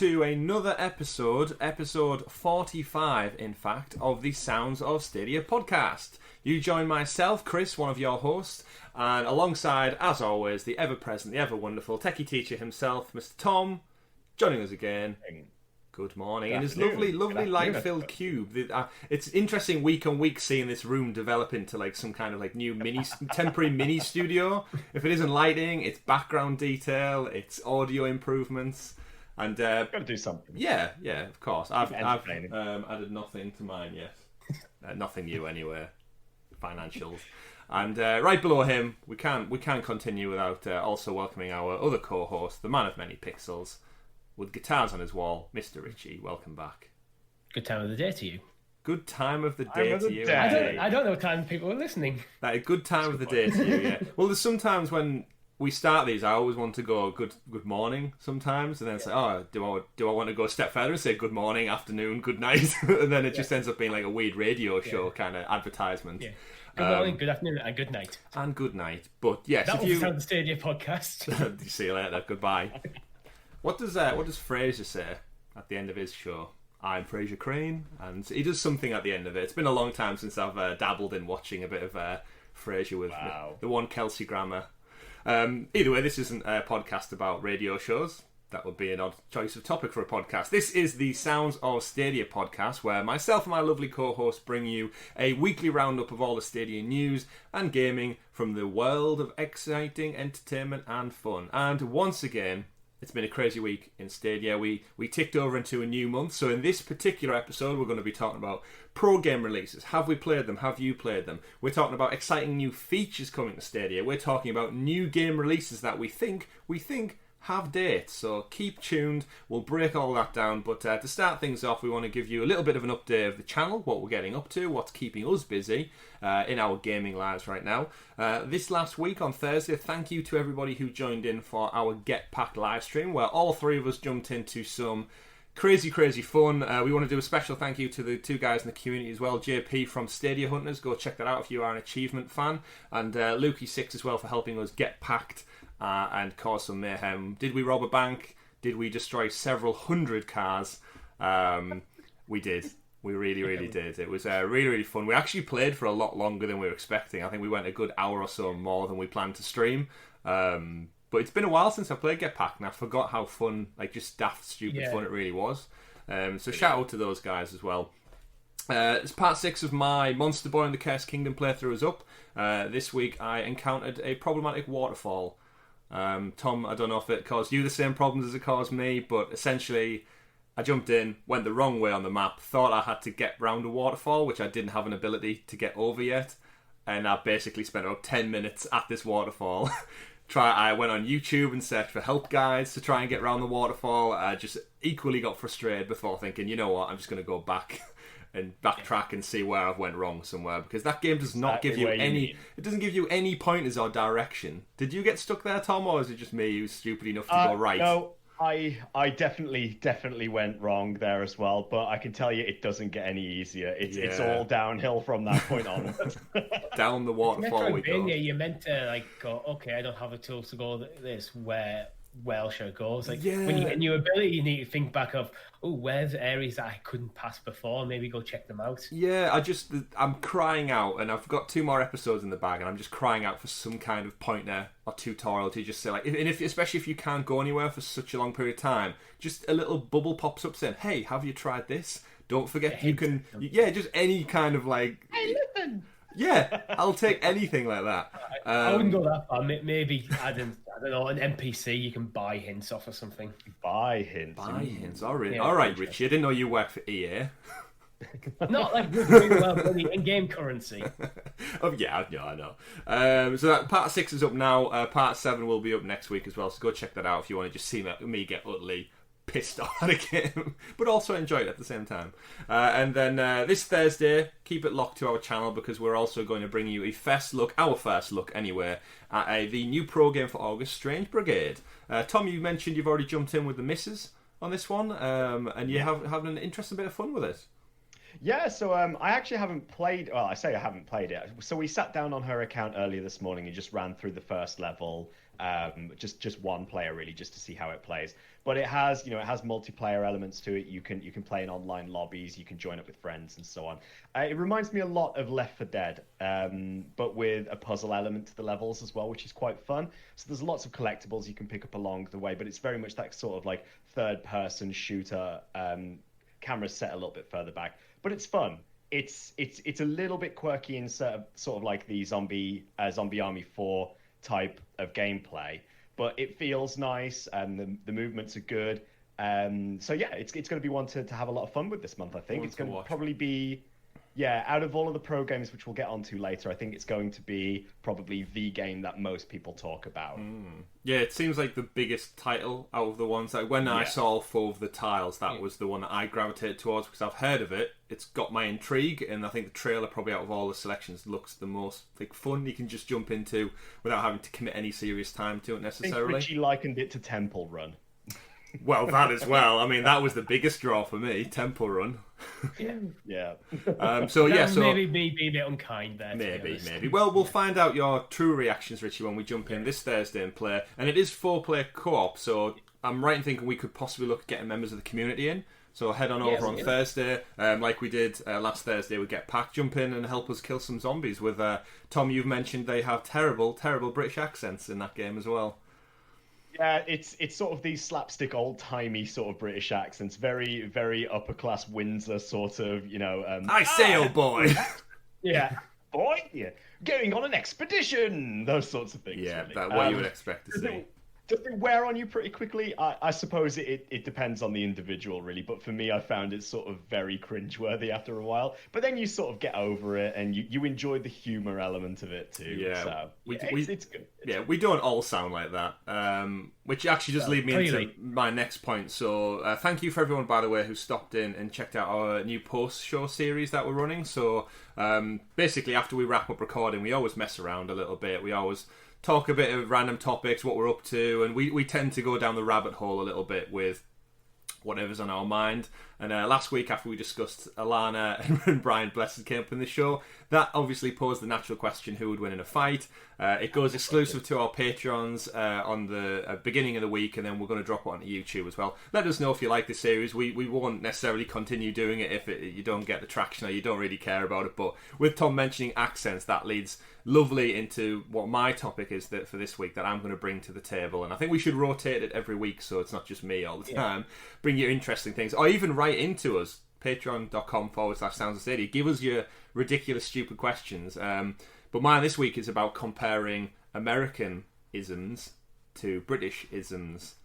to another episode 45, in fact, of the Sounds of Stadia podcast. You join myself, Chris, one of your hosts, and alongside, as always, the ever-present, the ever-wonderful techie teacher himself, Mr. Tom, joining us again. Good morning. In his lovely light-filled cube. It's interesting week on week seeing this room develop into like some kind of like new temporary mini studio. If it isn't lighting, it's background detail, it's audio improvements, and got to do something. Yeah, of course. I've added nothing to mine yet. Nothing new anyway. Financials. And right below him, we can't continue without also welcoming our other co-host, the man of many pixels, with guitars on his wall, Mr. Richie. Welcome back. Good time of the day to you. Good time of the day to you. I don't know what time people are listening. A good time of the day to you, yeah. Well, there's sometimes when we start these, I always want to go good morning sometimes, and then say, do I want to go a step further and say good morning, afternoon, good night? And then it just ends up being like a weird radio show kind of advertisement. Yeah. Good morning, good afternoon, and good night. And good night. But yes, that was the Sound of Stadia podcast. See you later. Goodbye. What does Fraser say at the end of his show? I'm Fraser Crane, and he does something at the end of it. It's been a long time since I've dabbled in watching a bit of Fraser with the one Kelsey Grammer. Either way, this isn't a podcast about radio shows. That would be an odd choice of topic for a podcast. This is the Sounds of Stadia podcast, where myself and my lovely co-host bring you a weekly roundup of all the Stadia news and gaming from the world of exciting entertainment and fun. And once again, it's been a crazy week in Stadia. We ticked over into a new month. So in this particular episode, we're going to be talking about pro game releases. Have we played them? Have you played them? We're talking about exciting new features coming to Stadia. We're talking about new game releases that we think have dates. So keep tuned. We'll break all that down. But to start things off, we want to give you a little bit of an update of the channel, what we're getting up to, what's keeping us busy in our gaming lives right now. This last week on Thursday, thank you to everybody who joined in for our Get Packed live stream, where all three of us jumped into some crazy fun. We want to do a special thank you to the two guys in the community as well, JP from Stadia Hunters. Go check that out if you are an Achievement fan. And Lukey6 as well for helping us get packed and cause some mayhem. Did we rob a bank? Did we destroy several hundred cars? We did. We really did. It was really fun. We actually played for a lot longer than we were expecting. I think we went a good hour or so more than we planned to stream. But it's been a while since I played Get Packed, and I forgot how fun, like just daft, stupid fun it really was. So shout out to those guys as well. It's part 6 of my Monster Boy and the Cursed Kingdom playthrough is up. This week I encountered a problematic waterfall. Tom, I don't know if it caused you the same problems as it caused me, but essentially I jumped in, went the wrong way on the map, thought I had to get round a waterfall, which I didn't have an ability to get over yet, and I basically spent about 10 minutes at this waterfall. I went on YouTube and searched for help guides to try and get around the waterfall. I just equally got frustrated before thinking, you know what, I'm just going to go back and backtrack and see where I've went wrong somewhere, because that game does not give you any. It doesn't give you any pointers or direction. Did you get stuck there, Tom, or is it just me who's stupid enough to go right? No, I definitely went wrong there as well. But I can tell you, it doesn't get any easier. It's all downhill from that point onwards. Down the waterfall we go. You're meant to like go. Okay, I don't have the tools to go this. Where should I go? It's like when you get a new ability, you need to think back of, where's the areas that I couldn't pass before? Maybe go check them out. Yeah, I'm crying out, and I've got 2 more episodes in the bag, and I'm just crying out for some kind of pointer or tutorial to just say, like, especially if you can't go anywhere for such a long period of time, just a little bubble pops up saying, hey, have you tried this? Don't forget you can... just any kind of, like... Hey, listen! Yeah, I'll take anything like that. I wouldn't go that far. Maybe I don't know, an NPC you can buy hints off or something. Buy hints. All right, Richie. I didn't know you worked for EA. Not like in-game currency. Yeah, I know. So that part 6 is up now. Part 7 will be up next week as well. So go check that out if you want to just see me get utterly pissed off at a game, but also enjoy it at the same time. And then this Thursday, keep it locked to our channel, because we're also going to bring you our first look anyway, at the new pro game for August, Strange Brigade. Tom, you mentioned you've already jumped in with the missus on this one, and you're having an interesting bit of fun with it. Yeah, so I actually haven't played... Well, I say I haven't played it. So we sat down on her account earlier this morning and just ran through the first level. just one player really, just to see how it plays. But it has, it has multiplayer elements to it. You can play in online lobbies, you can join up with friends and so on. It reminds me a lot of Left 4 Dead, but with a puzzle element to the levels as well, which is quite fun. So there's lots of collectibles you can pick up along the way, but it's very much that sort of like third-person shooter, camera set a little bit further back, but it's fun. It's a little bit quirky in sort of like the Zombie Army 4 type of gameplay, but it feels nice and the movements are good. So yeah, it's going to be one to have a lot of fun with this month. I think it's going to probably be, out of all of the pro games, which we'll get onto later, I think it's going to be probably the game that most people talk about. Yeah, it seems like the biggest title out of the ones. Like when I saw 4 of the tiles, that was the one that I gravitated towards because I've heard of it. It's got my intrigue, and I think the trailer probably out of all the selections looks the most fun you can just jump into without having to commit any serious time to it necessarily. I think Richie likened it to Temple Run. Well, that as well. I mean, that was the biggest draw for me, Temple Run. Yeah. So maybe me being a bit unkind there. Maybe. Well, we'll find out your true reactions, Richie, when we jump in this Thursday and play. And it is 4-player co-op, so I'm right in thinking we could possibly look at getting members of the community in. So head on over on Thursday, like we did last Thursday with Get Pack. Jump in and help us kill some zombies. With Tom, you've mentioned they have terrible, terrible British accents in that game as well. Yeah, it's sort of these slapstick, old-timey sort of British accents, very, very upper-class Windsor sort of, I say, old boy! Yeah. Boy, yeah. Going on an expedition! Those sorts of things. Yeah, really. that's what you would expect to see. Does it wear on you pretty quickly? I suppose it depends on the individual, really. But for me, I found it sort of very cringeworthy after a while. But then you sort of get over it, and you enjoy the humour element of it too. Yeah, so, it's good. We don't all sound like that. Which actually does lead me into my next point. So thank you for everyone, by the way, who stopped in and checked out our new post-show series that we're running. So basically, after we wrap up recording, we always mess around a little bit. We always talk a bit of random topics, what we're up to, and we tend to go down the rabbit hole a little bit with whatever's on our mind. And last week, after we discussed Alana and Brian Blessed came up in the show, that obviously posed the natural question, who would win in a fight? It goes exclusive to our Patreons on the beginning of the week, and then we're going to drop it onto YouTube as well. Let us know if you like the series. We won't necessarily continue doing it if you don't get the traction or you don't really care about it, but with Tom mentioning accents, that leads lovely into what my topic is for this week that I'm going to bring to the table. And I think we should rotate it every week so it's not just me all the time. Bring you interesting things, or even write into us, patreon.com/Sounds of Stadia. Give us your ridiculous, stupid questions. But mine this week is about comparing American isms to British isms.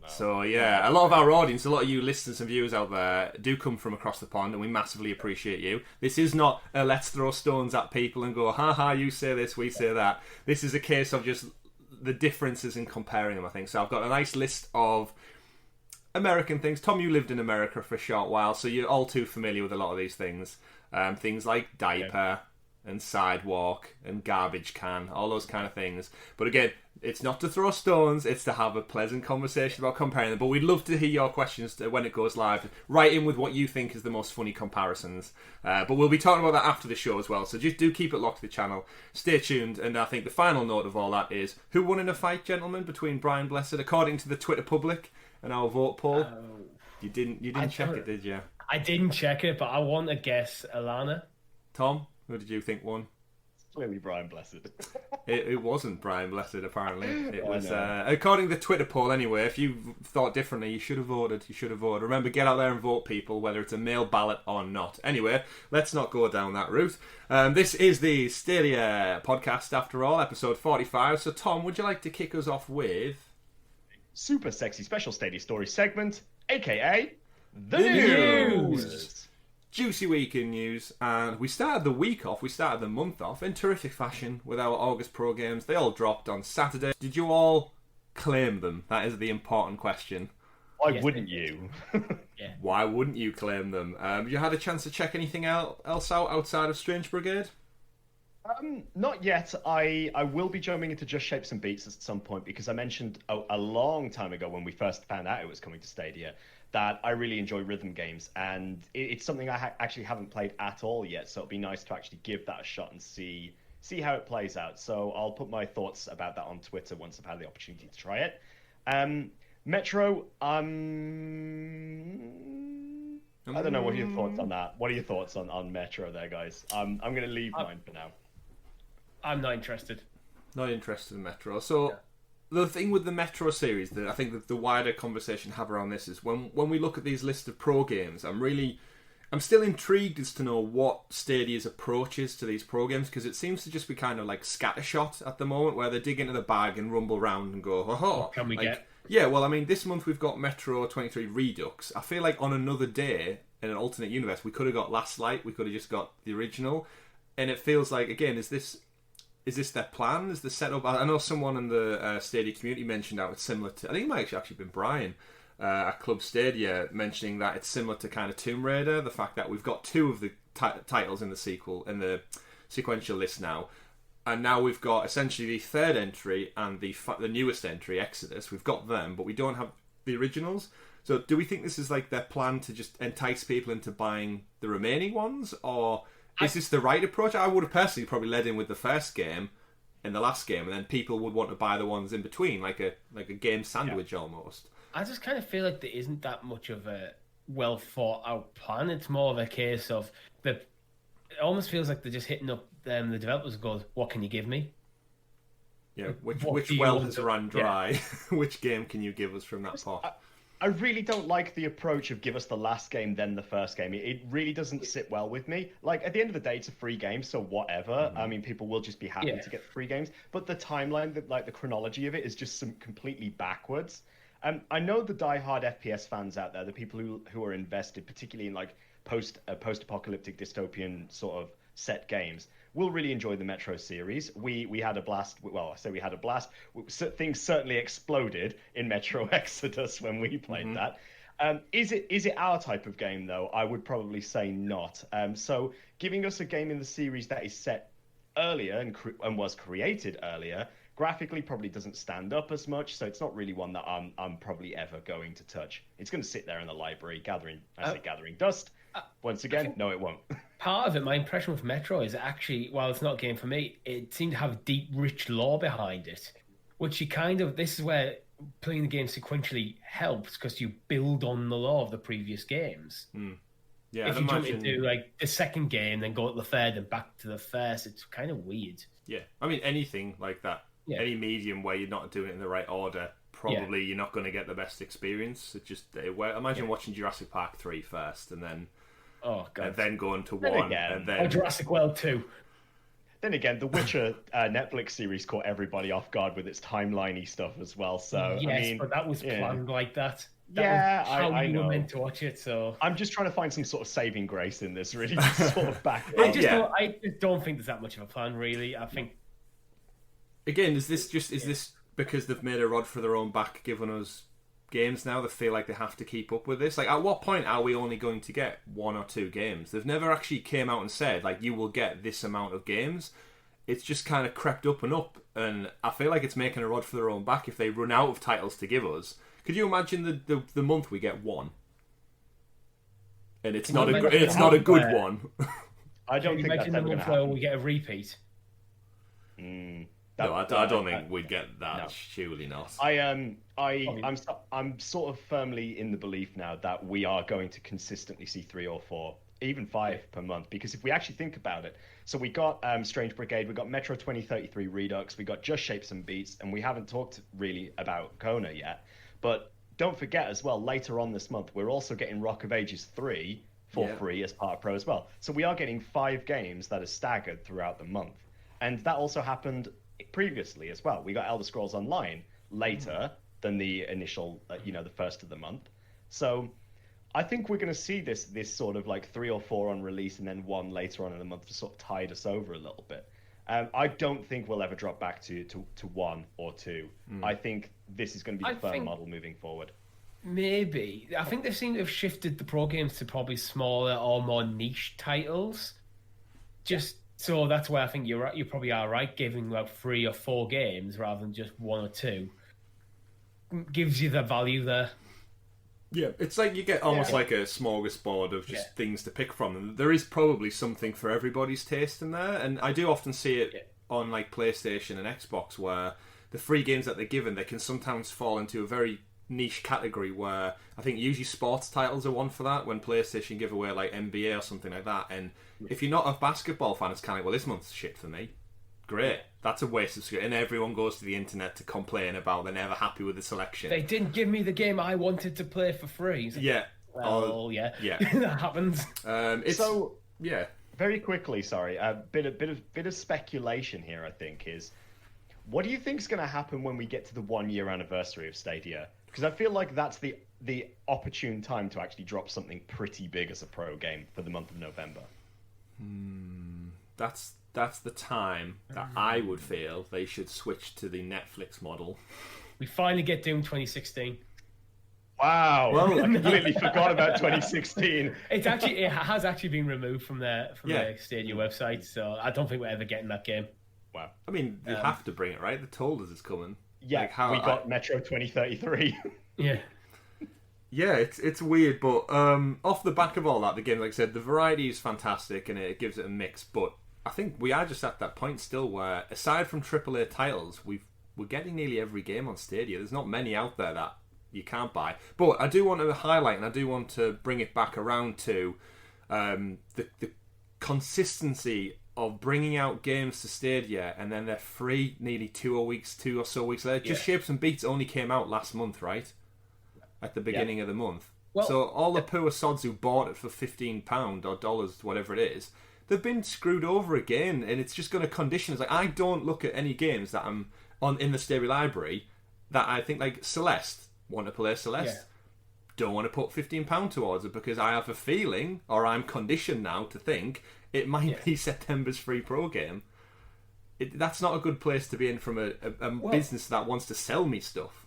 So yeah, a lot of our audience, a lot of you listeners and viewers out there do come from across the pond, and we massively appreciate you. This is not a let's throw stones at people and go, ha, you say this, we say that. This is a case of just the differences in comparing them, I think. So I've got a nice list of American things. Tom, you lived in America for a short while, so you're all too familiar with a lot of these things. Things like diaper and sidewalk and garbage can, all those kind of things. But again, it's not to throw stones, it's to have a pleasant conversation about comparing them. But we'd love to hear your questions when it goes live. Write in with what you think is the most funny comparisons. But we'll be talking about that after the show as well. So just do keep it locked to the channel. Stay tuned. And I think the final note of all that is, who won in a fight, gentlemen, between Brian Blessed, according to the Twitter public and our vote poll? You didn't check it, did you? I didn't check it, but I want to guess Alana. Tom, who did you think won? Clearly Brian Blessed. It wasn't Brian Blessed, apparently. It was, according to the Twitter poll anyway. If you thought differently, you should have voted. Remember, get out there and vote, people, whether it's a mail ballot or not. Anyway, let's not go down that route. This is the Stadia podcast, after all, episode 45. So, Tom, would you like to kick us off with... super sexy special Stadia story segment, aka the news. Juicy week in news, and we started the month off in terrific fashion with our August Pro games. They all dropped on Saturday. Did you all claim them? That is the important question. Why wouldn't you? Yeah. Why wouldn't you claim them? You had a chance to check anything else out outside of Strange Brigade? Not yet. I will be jumping into Just Shapes and Beats at some point, because I mentioned a long time ago when we first found out it was coming to Stadia that I really enjoy rhythm games, and it's something I actually haven't played at all yet, so it'll be nice to actually give that a shot and see see how it plays out. So I'll put my thoughts about that on Twitter once I've had the opportunity to try it. Metro, I don't know. What are your thoughts on that? What are your thoughts on Metro there, guys? I'm going to leave mine for now. I'm not interested. Not interested in Metro. So the thing with the Metro series that I think the wider conversation have around this is when we look at these lists of pro games, I'm still intrigued as to know what Stadia's approach is to these pro games, because it seems to just be kind of like scattershot at the moment, where they dig into the bag and rumble round and go, oh, what can we get? Yeah, well, I mean, this month we've got Metro 23 Redux. I feel like on another day in an alternate universe, we could have got Last Light, we could have just got the original, and it feels like, again, is this their plan? Is the setup? I know someone in the Stadia community mentioned how it's similar to, I think it might have actually been Brian at Club Stadia mentioning that it's similar to kind of Tomb Raider, the fact that we've got two of the titles in the sequential list now, and now we've got essentially the third entry and the newest entry, Exodus. We've got them, but we don't have the originals. So do we think this is like their plan to just entice people into buying the remaining ones, or is this the right approach? I would have personally probably led in with the first game and the last game, and then people would want to buy the ones in between, like a game sandwich almost. I just kind of feel like there isn't that much of a well thought out plan. It's more of a case of it almost feels like they're just hitting up the developers and goes, what can you give me? Yeah, which well has run dry? Yeah. Which game can you give us from that pot? I really don't like the approach of give us the last game, then the first game. It really doesn't sit well with me. Like, at the end of the day, it's a free game, so whatever. Mm-hmm. I mean, people will just be happy to get free games. But the timeline, the chronology of it is just completely backwards. I know the die-hard FPS fans out there, the people who are invested, particularly in like post-apocalyptic dystopian sort of set games, will really enjoy the Metro series. We had a blast. Well, I say we had a blast. Things certainly exploded in Metro Exodus when we played that. Is it our type of game though? I would probably say not. So giving us a game in the series that is set earlier and was created earlier, graphically probably doesn't stand up as much, so it's not really one that I'm probably ever going to touch. It's going to sit there in the library gathering dust. Once again, no, it won't. Part of it, my impression with Metro is actually, while it's not a game for me, it seemed to have deep, rich lore behind it, which this is where playing the game sequentially helps, because you build on the lore of the previous games. Yeah, if you jump into like the second game, then go to the third and back to the first, it's kind of weird. Yeah, I mean, anything like that. Yeah. Any medium where you're not doing it in the right order, probably you're not going to get the best experience. Imagine watching Jurassic Park 3 first, and then then going to 1, and then Jurassic World 2. Then again, the Witcher Netflix series caught everybody off guard with its timeline-y stuff as well. So yes, I mean, but that was planned like that. I know. Were meant to watch it. So I'm just trying to find some sort of saving grace in this, really, to sort of back it I up. just don't think there's that much of a plan, really. I think. Again, is this because they've made a rod for their own back, giving us games now that feel like they have to keep up with this? Like, at what point are we only going to get 1 or 2 games? They've never actually came out and said, like, you will get this amount of games. It's just kind of crept up and up, and I feel like it's making a rod for their own back if they run out of titles to give us. Could you imagine the month we get 1? And it's not a good one. I don't think that's ever going to happen. We get a repeat. No, I don't think we'd get that. No. Surely not. I'm sort of firmly in the belief now that we are going to consistently see 3 or 4, even 5 per month. Because if we actually think about it, so we got Strange Brigade, we got Metro 2033 Redux, we got Just Shapes and Beats, and we haven't talked really about Kona yet. But don't forget as well, later on this month, we're also getting Rock of Ages 3 for free as part of Pro as well. So we are getting 5 games that are staggered throughout the month. And that also happened previously as well. We got Elder Scrolls Online later than the initial, the first of the month. So I think we're going to see this sort of like 3 or 4 on release and then 1 later on in the month to sort of tide us over a little bit. I don't think we'll ever drop back to 1 or 2. I think this is going to be the firm model moving forward. Maybe. I think they seem to have shifted the pro games to probably smaller or more niche titles. So that's why I think you're right. You probably are right. Giving like 3 or 4 games rather than just 1 or 2 gives you the value there. Yeah, it's like you get almost like a smorgasbord of just things to pick from. And there is probably something for everybody's taste in there. And I do often see it on like PlayStation and Xbox, where the free games that they're given, they can sometimes fall into a very niche category where I think usually sports titles are one for that, when PlayStation give away like NBA or something like that. And if you're not a basketball fan, it's kind of, well, this month's shit for me. Great. That's a waste of skill. And everyone goes to the internet to complain about they're never happy with the selection. They didn't give me the game I wanted to play for free. Like, yeah. Well, yeah. That happens. Yeah. Very quickly, sorry, a bit of speculation here. I think is, what do you think is going to happen when we get to the 1-year anniversary of Stadia? Because I feel like that's the opportune time to actually drop something pretty big as a pro game for the month of November. That's the time that I would feel they should switch to the Netflix model. We finally get Doom 2016. Wow! Well, I completely forgot about 2016. It has actually been removed from their Stadia website, so I don't think we're ever getting that game. Wow! I mean, they have to bring it, right? They told us it's coming. Yeah, like we got Metro 2033. Yeah. Yeah, it's weird, but off the back of all that, the game, like I said, the variety is fantastic and it gives it a mix. But I think we are just at that point still where, aside from AAA titles, we're getting nearly every game on Stadia. There's not many out there that you can't buy. But I do want to highlight, and I do want to bring it back around to the consistency of bringing out games to Stadia and then they're free nearly 2 or so weeks later. Just Shapes and Beats only came out last month, right? At the beginning of the month. Well, so all the poor sods who bought it for £15 or dollars, whatever it is, they've been screwed over again, and it's just going to condition us. Like, I don't look at any games that I'm on in the Stadia library that I think, like Celeste, want to play Celeste. Don't want to put £15 towards it because I have a feeling, or I'm conditioned now to think, it might be September's free pro game. That's not a good place to be in from a business that wants to sell me stuff.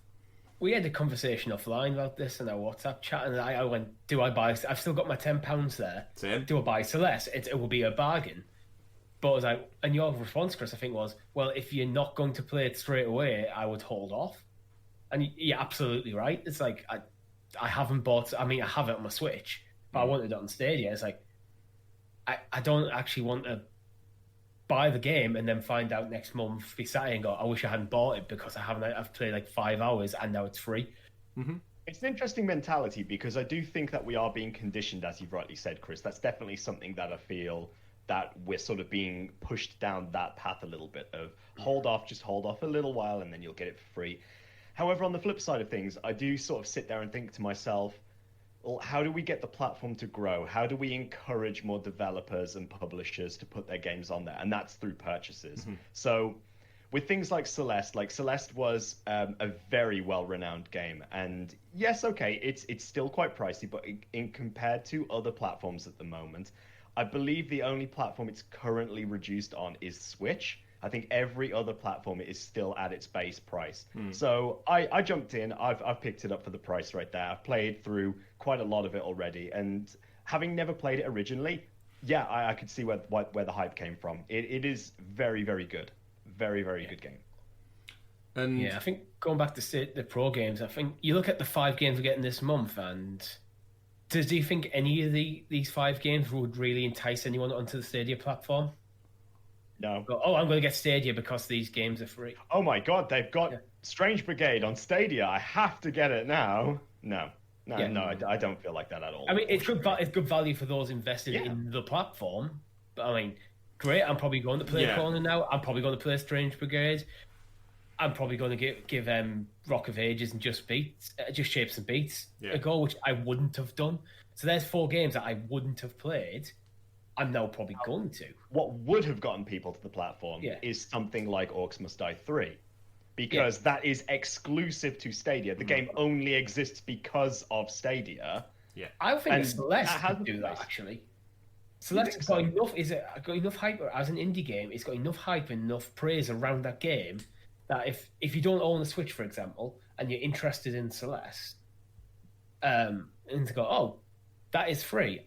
We had a conversation offline about this in our WhatsApp chat, and I went, do I buy... I've still got my £10 there. Same. Do I buy Celeste? It will be a bargain. But I was like, and your response, Chris, I think was, well, if you're not going to play it straight away, I would hold off. And you're absolutely right. It's like, I haven't bought... I mean, I have it on my Switch, but I wanted it on Stadia. It's like, I don't actually want to buy the game and then find out next month, be sat here and go, I wish I hadn't bought it because I've played like 5 hours and now it's free. Mm-hmm. It's an interesting mentality because I do think that we are being conditioned, as you've rightly said, Chris. That's definitely something that I feel that we're sort of being pushed down that path a little bit of just hold off a little while and then you'll get it for free. However, on the flip side of things, I do sort of sit there and think to myself, well, how do we get the platform to grow? How do we encourage more developers and publishers to put their games on there? And that's through purchases. Mm-hmm. So with things like Celeste was a very well-renowned game. And yes, okay, it's still quite pricey, but in compared to other platforms at the moment, I believe the only platform it's currently reduced on is Switch. I think every other platform is still at its base price. So I jumped in. I've picked it up for the price right there. I've played through quite a lot of it already. And having never played it originally, I could see where the hype came from. It is very, very good. Very, very good game. And I think going back to the pro games, I think you look at the 5 games we're getting this month, and do you think any of these 5 games would really entice anyone onto the Stadia platform? No. Oh, I'm going to get Stadia because these games are free. Oh my God, they've got Strange Brigade on Stadia. I have to get it now. No, I don't feel like that at all. I mean, it's good value for those invested in the platform. But I mean, great. I'm probably going to play Corner now. I'm probably going to play Strange Brigade. I'm probably going to give Rock of Ages and Just Shapes and Beats a go, which I wouldn't have done. So there's 4 games that I wouldn't have played. I'm now probably going to. What would have gotten people to the platform is something like Orcs Must Die 3. Because that is exclusive to Stadia. The game only exists because of Stadia. Yeah. I think Celeste could do that, actually. Celeste has got enough hype as an indie game. It's got enough hype and enough praise around that game that if you don't own a Switch, for example, and you're interested in Celeste, and to go, oh, that is free.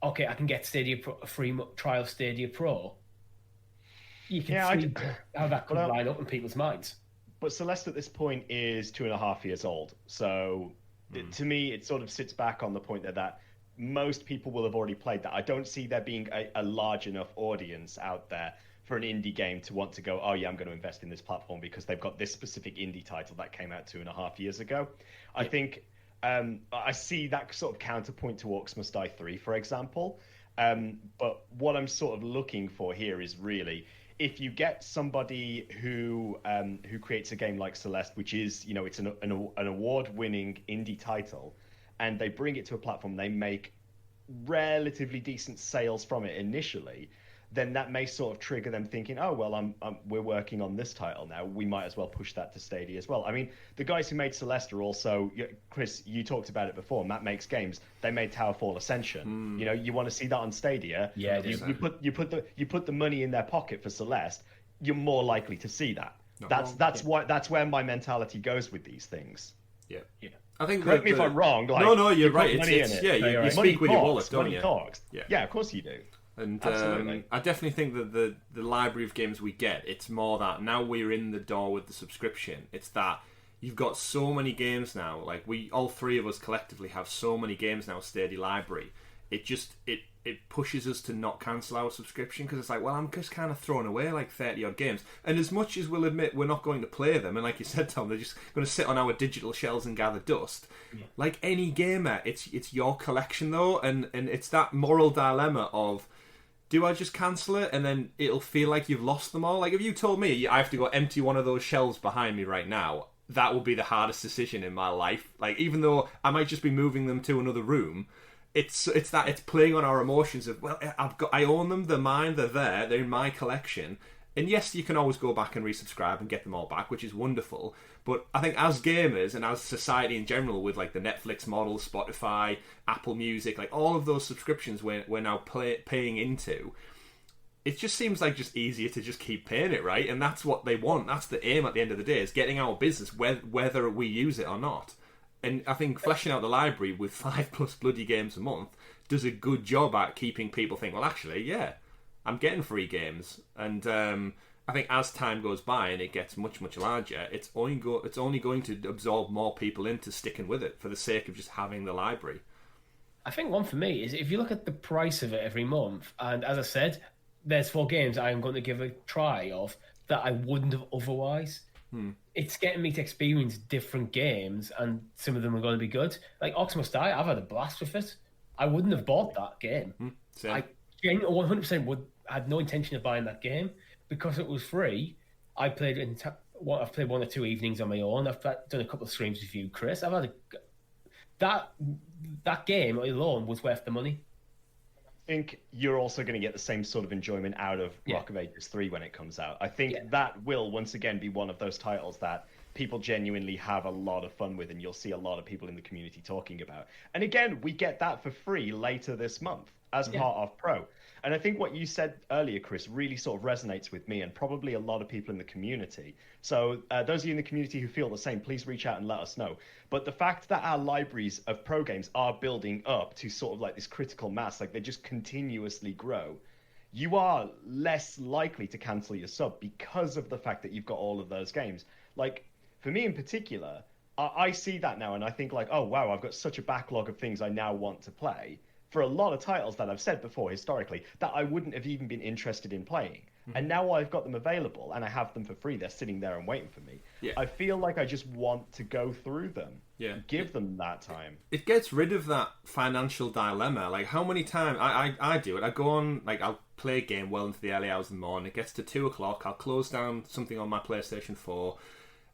Okay, I can get Stadia Pro, a free trial Stadia Pro. You can see how that could line up in people's minds. But Celeste at this point is 2.5 years old. So to me, it sort of sits back on the point that most people will have already played that. I don't see there being a large enough audience out there for an indie game to want to go, oh yeah, I'm going to invest in this platform because they've got this specific indie title that came out 2.5 years ago. I think I see that sort of counterpoint to Orcs Must Die 3, for example. But what I'm sort of looking for here is really, if you get somebody who creates a game like Celeste, which is, you know, it's an award-winning indie title, and they bring it to a platform, they make relatively decent sales from it initially, then that may sort of trigger them thinking, oh well, we're working on this title now, we might as well push that to Stadia as well. I mean, the guys who made Celeste are also, Chris, you talked about it before, Matt Makes Games, they made Towerfall Ascension. You know, you want to see that on Stadia, you put the money in their pocket for Celeste, you're more likely to see that. That's where my mentality goes with these things. Yeah. I think correct me if I'm wrong. Like, no, you're right. You speak with your wallet, don't you? Talks. Yeah, of course you do. And I definitely think that the library of games we get, it's more that now we're in the door with the subscription. It's that you've got so many games now. Like all three of us collectively have so many games now. Stadia library. It pushes us to not cancel our subscription because it's like, well, I'm just kind of throwing away like 30 odd games. And as much as we'll admit we're not going to play them, and like you said, Tom, they're just going to sit on our digital shelves and gather dust. Yeah. Like any gamer, it's your collection though, and it's that moral dilemma of, do I just cancel it and then it'll feel like you've lost them all? Like if you told me I have to go empty one of those shelves behind me right now, that would be the hardest decision in my life. Like even though I might just be moving them to another room, it's playing on our emotions of, well, I own them, they're mine, they're there, they're in my collection. And yes, you can always go back and resubscribe and get them all back, which is wonderful. But I think as gamers and as society in general, with like the Netflix model, Spotify, Apple Music, like all of those subscriptions we're now paying into, it just seems like just easier to just keep paying it, right? And that's what they want. That's the aim at the end of the day, is getting our business, whether we use it or not. And I think fleshing out the library with 5+ bloody games a month does a good job at keeping people think, well, actually, yeah, I'm getting free games. And I think as time goes by and it gets much, much larger, it's only going to absorb more people into sticking with it for the sake of just having the library. I think one for me is if you look at the price of it every month, and as I said, there's 4 games I'm going to give a try of that I wouldn't have otherwise. It's getting me to experience different games, and some of them are going to be good. Like Orcs Must Die, I've had a blast with it. I wouldn't have bought that game. I 100% had no intention of buying that game because it was free. I've played 1 or 2 evenings on my own. I've done a couple of streams with you, Chris. I've had that game alone was worth the money. I think you're also going to get the same sort of enjoyment out of Rock of Ages 3 when it comes out. I think that will once again be one of those titles that people genuinely have a lot of fun with, and you'll see a lot of people in the community talking about. And again, we get that for free later this month as part of Pro. And I think what you said earlier, Chris, really sort of resonates with me and probably a lot of people in the community. So those of you in the community who feel the same, please reach out and let us know. But the fact that our libraries of pro games are building up to sort of like this critical mass, like they just continuously grow, you are less likely to cancel your sub because of the fact that you've got all of those games. Like for me in particular, I see that now and I think like, oh, wow, I've got such a backlog of things I now want to play. For a lot of titles that I've said before historically that I wouldn't have even been interested in playing. And now I've got them available and I have them for free. They're sitting there and waiting for me. I feel like I just want to go through them. Give them that time. It gets rid of that financial dilemma. Like how many times I do it. I go on, like I'll play a game well into the early hours of the morning. It gets to 2 o'clock. I'll close down something on my PlayStation 4.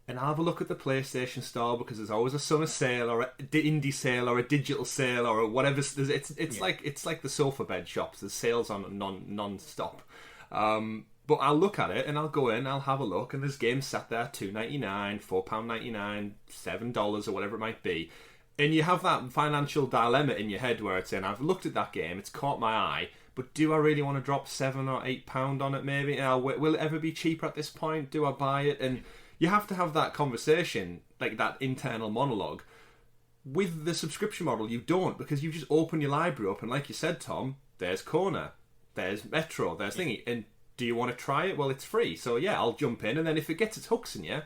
And I'll have a look at the PlayStation Store because there's always a summer sale or an indie sale or a digital sale or whatever. It's like the sofa bed shops. There's sales on non-stop. But I'll look at it and I'll go in, I'll have a look, and there's games sat there $2.99, £4.99, $7 or whatever it might be. And you have that financial dilemma in your head where it's in, I've looked at that game, it's caught my eye, but do I really want to drop £7 or £8 on it maybe? Will it ever be cheaper at this point? Do I buy it? And you have to have that conversation, like that internal monologue. With the subscription model, you don't, because you just open your library up, and like you said, Tom, there's Corner, there's Metro, there's Thingy, and do you want to try it? Well, it's free, so yeah, I'll jump in, and then if it gets its hooks in you,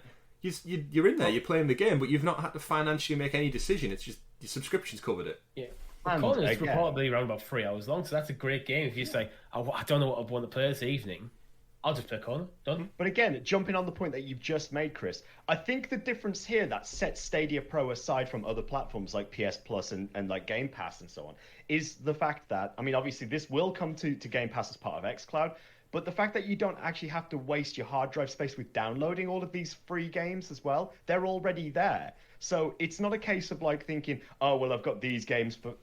you're in there, you're playing the game, but you've not had to financially make any decision. It's just your subscription's covered it. Yeah. Corner is reportedly around about 3 hours long, so that's a great game. If you say, I don't know what I want to play this evening, I'll just play corner. Done. But again, jumping on the point that you've just made, Chris, I think the difference here that sets Stadia Pro aside from other platforms like PS Plus and like Game Pass and so on is the fact that, I mean, obviously this will come to Game Pass as part of xCloud, but the fact that you don't actually have to waste your hard drive space with downloading all of these free games as well, they're already there. So it's not a case of like thinking, oh, well, I've got these games for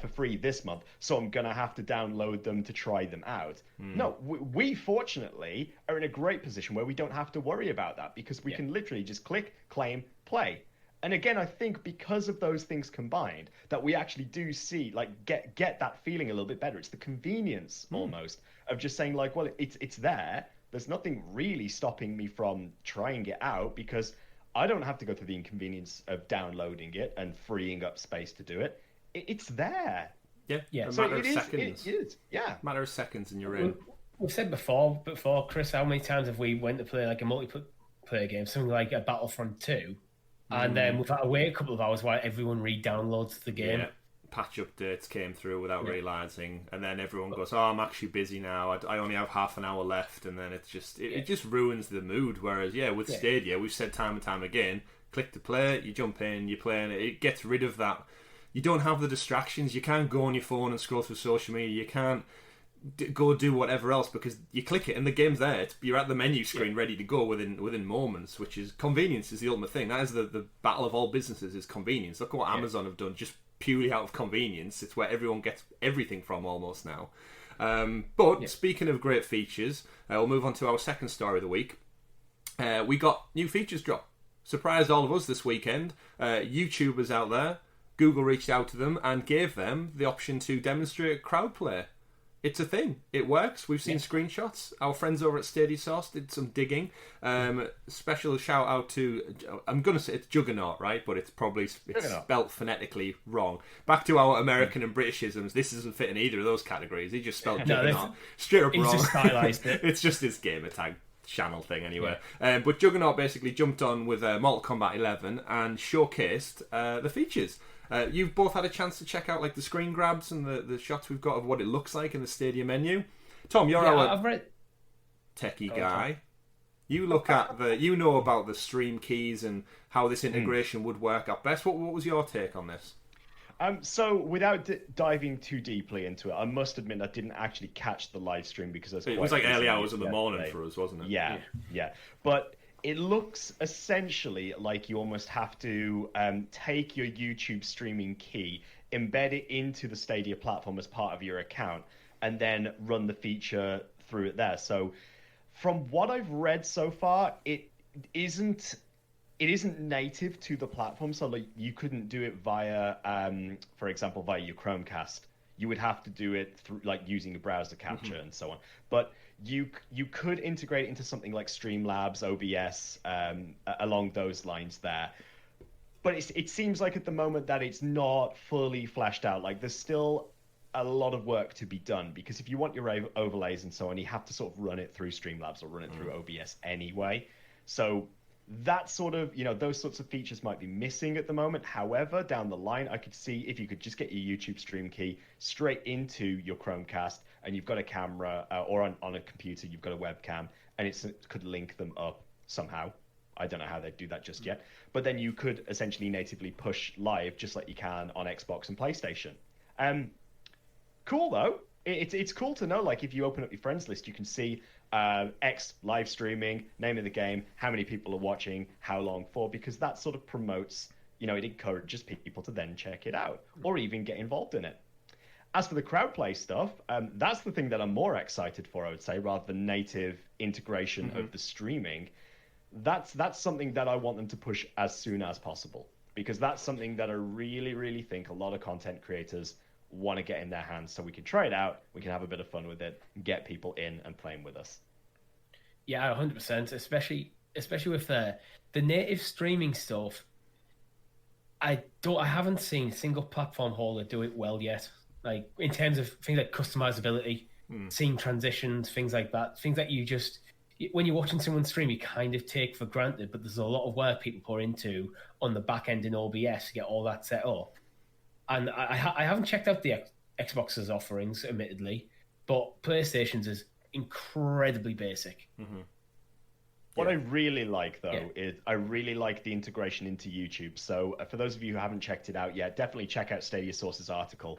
for free this month, so I'm going to have to download them to try them out. No, we fortunately are in a great position where we don't have to worry about that because we can literally just click, claim, play. And again, I think because of those things combined, that we actually do see, like, get that feeling a little bit better. It's the convenience almost of just saying, like, well, it's there. There's nothing really stopping me from trying it out because I don't have to go through the inconvenience of downloading it and freeing up space to do it. It's there. Yeah. So Matter of it seconds. is. Yeah. Matter of seconds and you're in. We've said before, Chris, how many times have we went to play like a multiplayer game, something like a Battlefront 2, and then we've had to wait a couple of hours while everyone re-downloads the game? Yeah. Patch updates came through without realising, and then everyone goes, "Oh, I'm actually busy now. I only have half an hour left," and then it just ruins the mood. Whereas, with Stadia, we've said time and time again, click to play, you jump in, you're playing it. It gets rid of that. You don't have the distractions. You can't go on your phone and scroll through social media. You can't go do whatever else because you click it and the game's there. You're at the menu screen ready to go within moments, which is convenience is the ultimate thing. That is the battle of all businesses is convenience. Look at what Amazon have done just purely out of convenience. It's where everyone gets everything from almost now. But speaking of great features, we'll move on to our second story of the week. We got new features drop. Surprised all of us this weekend. YouTubers out there, Google reached out to them and gave them the option to demonstrate crowd play. It's a thing. It works. We've seen screenshots. Our friends over at Stadia Source did some digging. Special shout out to, I'm going to say it's Juggernaut, right? But it's spelt phonetically wrong. Back to our American and Britishisms. This doesn't fit in either of those categories. He just spelled Juggernaut straight up wrong. He's just stylized it. It's just his gamer tag channel thing anyway. But Juggernaut basically jumped on with Mortal Kombat 11 and showcased the features. You've both had a chance to check out like the screen grabs and the shots we've got of what it looks like in the Stadia menu. Tom, you're our techie guy. You look at you know about the stream keys and how this integration would work at best. What was your take on this? So without diving too deeply into it, I must admit I didn't actually catch the live stream because it was like early hours of the morning for us, wasn't it? Yeah. But it looks essentially like you almost have to take your YouTube streaming key, embed it into the Stadia platform as part of your account, and then run the feature through it there. So from what I've read so far, it isn't native to the platform. So like you couldn't do it via, for example, via your Chromecast. You would have to do it through like using a browser capture and so on. But you could integrate it into something like Streamlabs, OBS, along those lines there. But it seems like at the moment that it's not fully fleshed out. Like there's still a lot of work to be done because if you want your overlays and so on, you have to sort of run it through Streamlabs or run it through OBS anyway. So that sort of, those sorts of features might be missing at the moment. However, down the line, I could see if you could just get your YouTube stream key straight into your Chromecast and you've got a camera or on a computer, you've got a webcam and it could link them up somehow. I don't know how they'd do that just yet. But then you could essentially natively push live just like you can on Xbox and PlayStation. Cool, though. It's cool to know, like, if you open up your friends list, you can see X live streaming, name of the game, how many people are watching, how long for, because that sort of promotes, it encourages people to then check it out or even get involved in it. As for the crowd play stuff, that's the thing that I'm more excited for, I would say, rather than native integration of the streaming. That's something that I want them to push as soon as possible, because that's something that I really, really think a lot of content creators want to get in their hands so we can try it out, we can have a bit of fun with it, get people in and playing with us. Yeah, 100%, especially with the native streaming stuff. I haven't seen a single platform holder do it well yet. Like in terms of things like customizability, scene transitions, things like that, things that you just, when you're watching someone stream, you kind of take for granted, but there's a lot of work people pour into on the back end in OBS to get all that set up. And I haven't checked out the Xbox's offerings, admittedly, but PlayStation's is incredibly basic. What I really like, though, is I really like the integration into YouTube. So for those of you who haven't checked it out yet, definitely check out Stadia Source's article.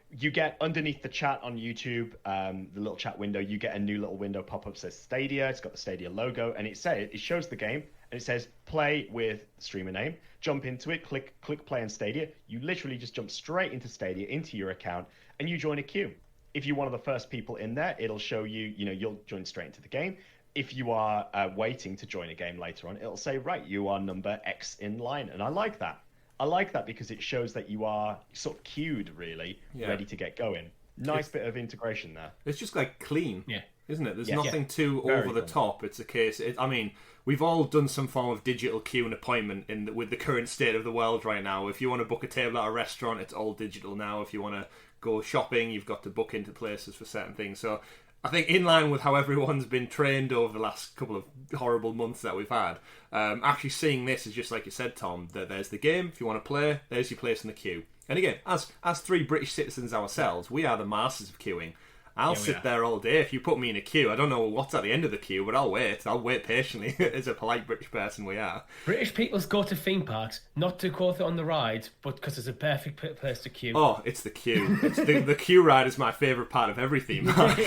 You get underneath the chat on YouTube, the little chat window, you get a new little window pop up that says Stadia. It's got the Stadia logo, and it shows the game, and it says play with streamer name. Jump into it, click play on Stadia. You literally just jump straight into Stadia, into your account, and you join a queue. If you're one of the first people in there, it'll show you, you'll join straight into the game. If you are waiting to join a game later on, it'll say, right, you are number X in line. And I like that. I like that because it shows that you are sort of queued, really, ready to get going. Nice bit of integration there. It's just like clean, isn't it? There's nothing too Very over the top. It's a case. I mean, we've all done some form of digital queue and appointment with the current state of the world right now. If you want to book a table at a restaurant, it's all digital now. If you want to go shopping, you've got to book into places for certain things. So I think in line with how everyone's been trained over the last couple of horrible months that we've had, actually seeing this is just like you said, Tom, that there's the game. If you want to play, there's your place in the queue. And again, as three British citizens ourselves, we are the masters of queuing. I'll sit there all day. If you put me in a queue, I don't know what's at the end of the queue, but I'll wait. I'll wait patiently, as a polite British person we are. British people go to theme parks, not to quote it on the ride, but because it's a perfect place to queue. Oh, it's the queue. It's the queue ride is my favourite part of every theme park.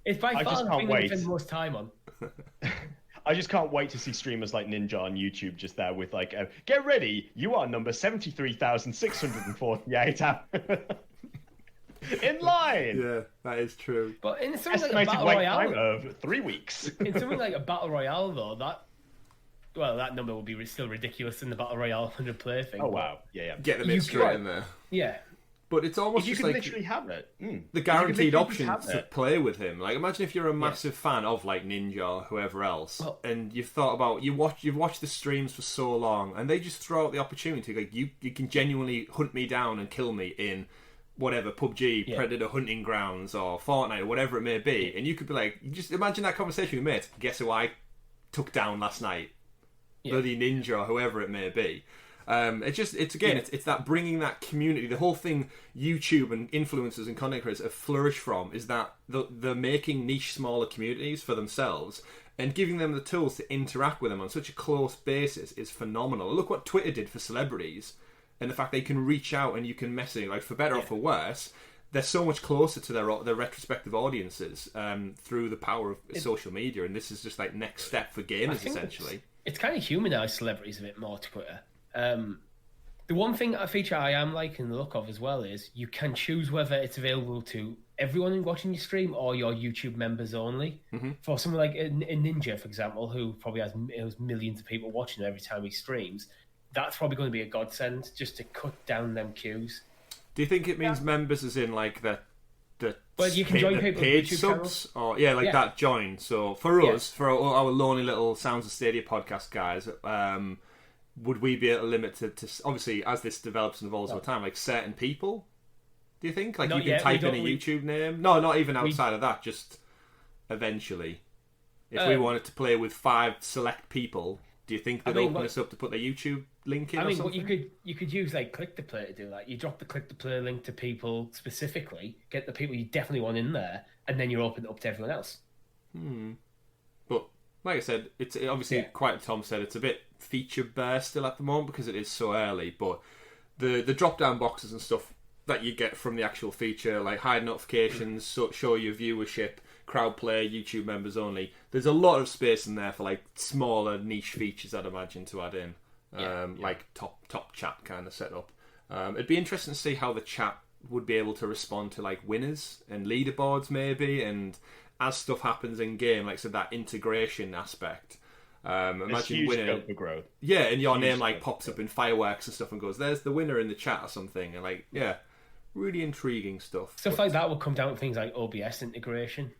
It's by far the thing I spend the most time on. I just can't wait to see streamers like Ninja on YouTube just there with like, get ready, you are number 73,648 in line. Yeah, that is true. But in something like a Estimated battle wait royale, time of 3 weeks. in something like a battle royale though, that number will be still ridiculous in the battle royale 100 player thing. Oh wow, yeah. Get them in straight in there. Yeah. But it's almost You just could like literally have it. the guaranteed option have to it. play with him. Like, imagine if you're a massive fan of like Ninja or whoever else, and you've thought about you've watched the streams for so long, and they just throw out the opportunity. Like, you can genuinely hunt me down and kill me in whatever PUBG, Predator Hunting Grounds, or Fortnite, or whatever it may be, and you could be like, just imagine that conversation with your mate. Guess who I took down last night? Bloody Ninja or whoever it may be. It's that bringing that community, the whole thing YouTube and influencers and content creators have flourished from is that they're making niche smaller communities for themselves and giving them the tools to interact with them on such a close basis is phenomenal. Look what Twitter did for celebrities and the fact they can reach out and you can message, like, for better or for worse, they're so much closer to their retrospective audiences through the power of social media, and this is just like next step for gamers essentially. It's kind of humanised celebrities a bit more, Twitter. The one feature I am liking the look of as well is you can choose whether it's available to everyone watching your stream or your YouTube members only. For someone like a Ninja, for example, who probably has millions of people watching every time he streams, that's probably going to be a godsend just to cut down them queues. Do you think it means members as in like the well, you can join people paid YouTube subs channels? Or that join? So for us, for our lonely little Sounds of Stadia podcast guys, would we be able to limit to obviously as this develops and evolves over time, like certain people? Do you think like you can type in a YouTube name? No, not even outside of that. Just eventually, if we wanted to play with 5 select people, do you think they'd open us up to put their YouTube link in? I mean, what you could use like Click to Play to do that. You drop the Click to Play link to people specifically, get the people you definitely want in there, and then you open it up to everyone else. But like I said, it's obviously quite. Tom said it's a bit feature bare still at the moment because it is so early. But the drop down boxes and stuff that you get from the actual feature, like hide notifications, show your viewership, crowd play, YouTube members only. There's a lot of space in there for like smaller niche features, I'd imagine, to add in, like top chat kind of setup. It'd be interesting to see how the chat would be able to respond to like winners and leaderboards maybe, and as stuff happens in game, like so that integration aspect. Imagine winner, for growth. Yeah, and your name like pops up in fireworks and stuff and goes, "There's the winner in the chat" or something, and like really intriguing stuff. Stuff like that will come down to things like OBS integration,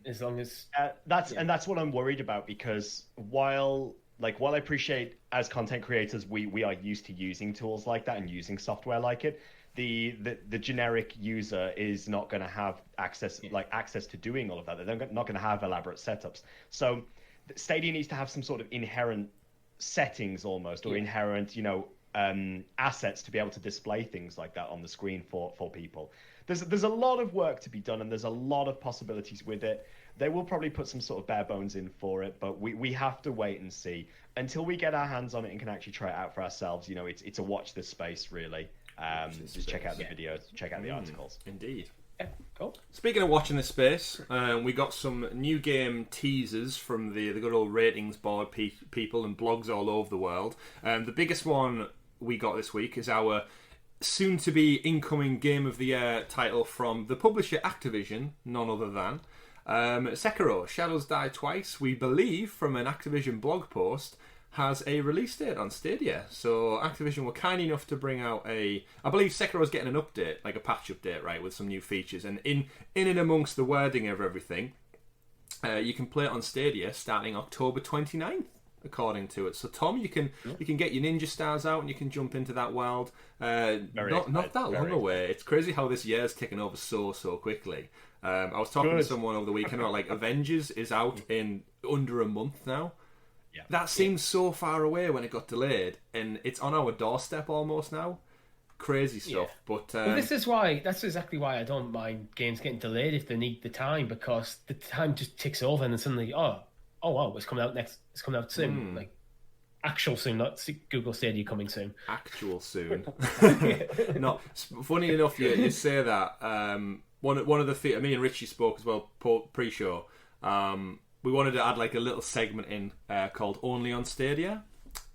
as long as that's what I'm worried about, because while I appreciate as content creators we are used to using tools like that and using software like it, the generic user is not going to have access to doing all of that. They're not going to have elaborate setups. So Stadia needs to have some sort of inherent settings almost, or inherent assets to be able to display things like that on the screen for people. there's a lot of work to be done, and there's a lot of possibilities with it. They will probably put some sort of bare bones in for it, but we have to wait and see until we get our hands on it and can actually try it out for ourselves. You know, it's a watch this space, really. Just check out the videos, check out the articles. Indeed. Yeah, cool. Speaking of watching this space, we got some new game teasers from the good old ratings board people and blogs all over the world. The biggest one we got this week is our soon-to-be incoming Game of the Year title from the publisher Activision, none other than Sekiro, Shadows Die Twice, we believe, from an Activision blog post, has a release date on Stadia. So Activision were kind enough to bring out I believe Sekiro's getting an update, like a patch update, right, with some new features. And in and amongst the wording of everything, you can play it on Stadia starting October 29th, according to it. So Tom, you can get your ninja stars out and you can jump into that world. Not that long away. It's crazy how this year's taken over so quickly. I was talking to someone over the weekend about like Avengers is out in under a month now. Yeah. That seems so far away when it got delayed, and it's on our doorstep almost now. Crazy stuff. Yeah. But well, that's exactly why I don't mind games getting delayed if they need the time, because the time just ticks over and then suddenly oh wow, it's coming out soon. Like actual soon, not Google Stadia coming soon. Actual soon. No, funny enough you say that. One of the me and Richie spoke as well pre-show. We wanted to add like a little segment in called Only on Stadia,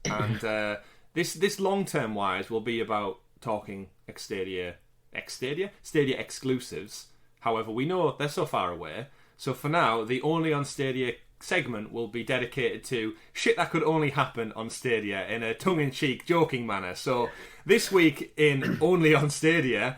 and this long term wise will be about talking Stadia exclusives. However, we know they're so far away, so for now the Only on Stadia segment will be dedicated to shit that could only happen on Stadia in a tongue-in-cheek, joking manner. So this week in Only on Stadia,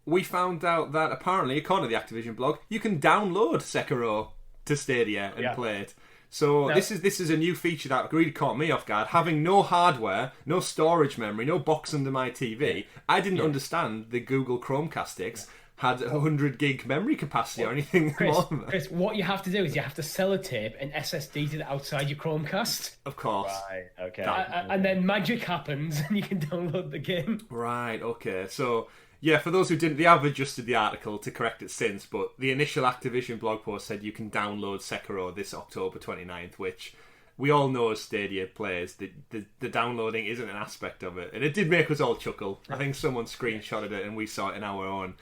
we found out that apparently, according to the Activision blog, you can download Sekiro to Stadia and play it. So this is a new feature that really caught me off guard. Having no hardware, no storage memory, no box under my TV, I didn't understand the Google Chromecast sticks had 100 gig memory capacity or anything more than that. Chris, what you have to do is you have to sellotape an SSD to the outside your Chromecast. Of course. Right, okay. And then magic happens and you can download the game. Right, okay. So, yeah, for those who didn't, they have adjusted the article to correct it since, but the initial Activision blog post said you can download Sekiro this October 29th, which we all know as Stadia players, the downloading isn't an aspect of it. And it did make us all chuckle. I think someone screenshotted it and we saw it in our own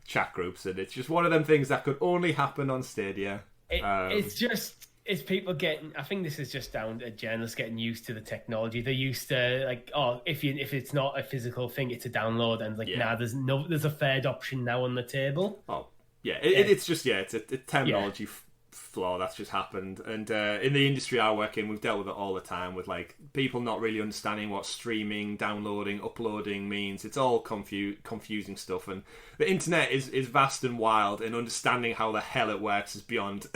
chat groups, and it's just one of them things that could only happen on Stadia. It's people getting. I think this is just down to journalists getting used to the technology. They're used to like, if it's not a physical thing, it's a download, and like, there's a third option now on the table. Oh yeah, it's just it's a terminology flaw that's just happened, and in the industry I work in, we've dealt with it all the time with like people not really understanding what streaming, downloading, uploading means. It's all confusing stuff, and the internet is vast and wild, and understanding how the hell it works is beyond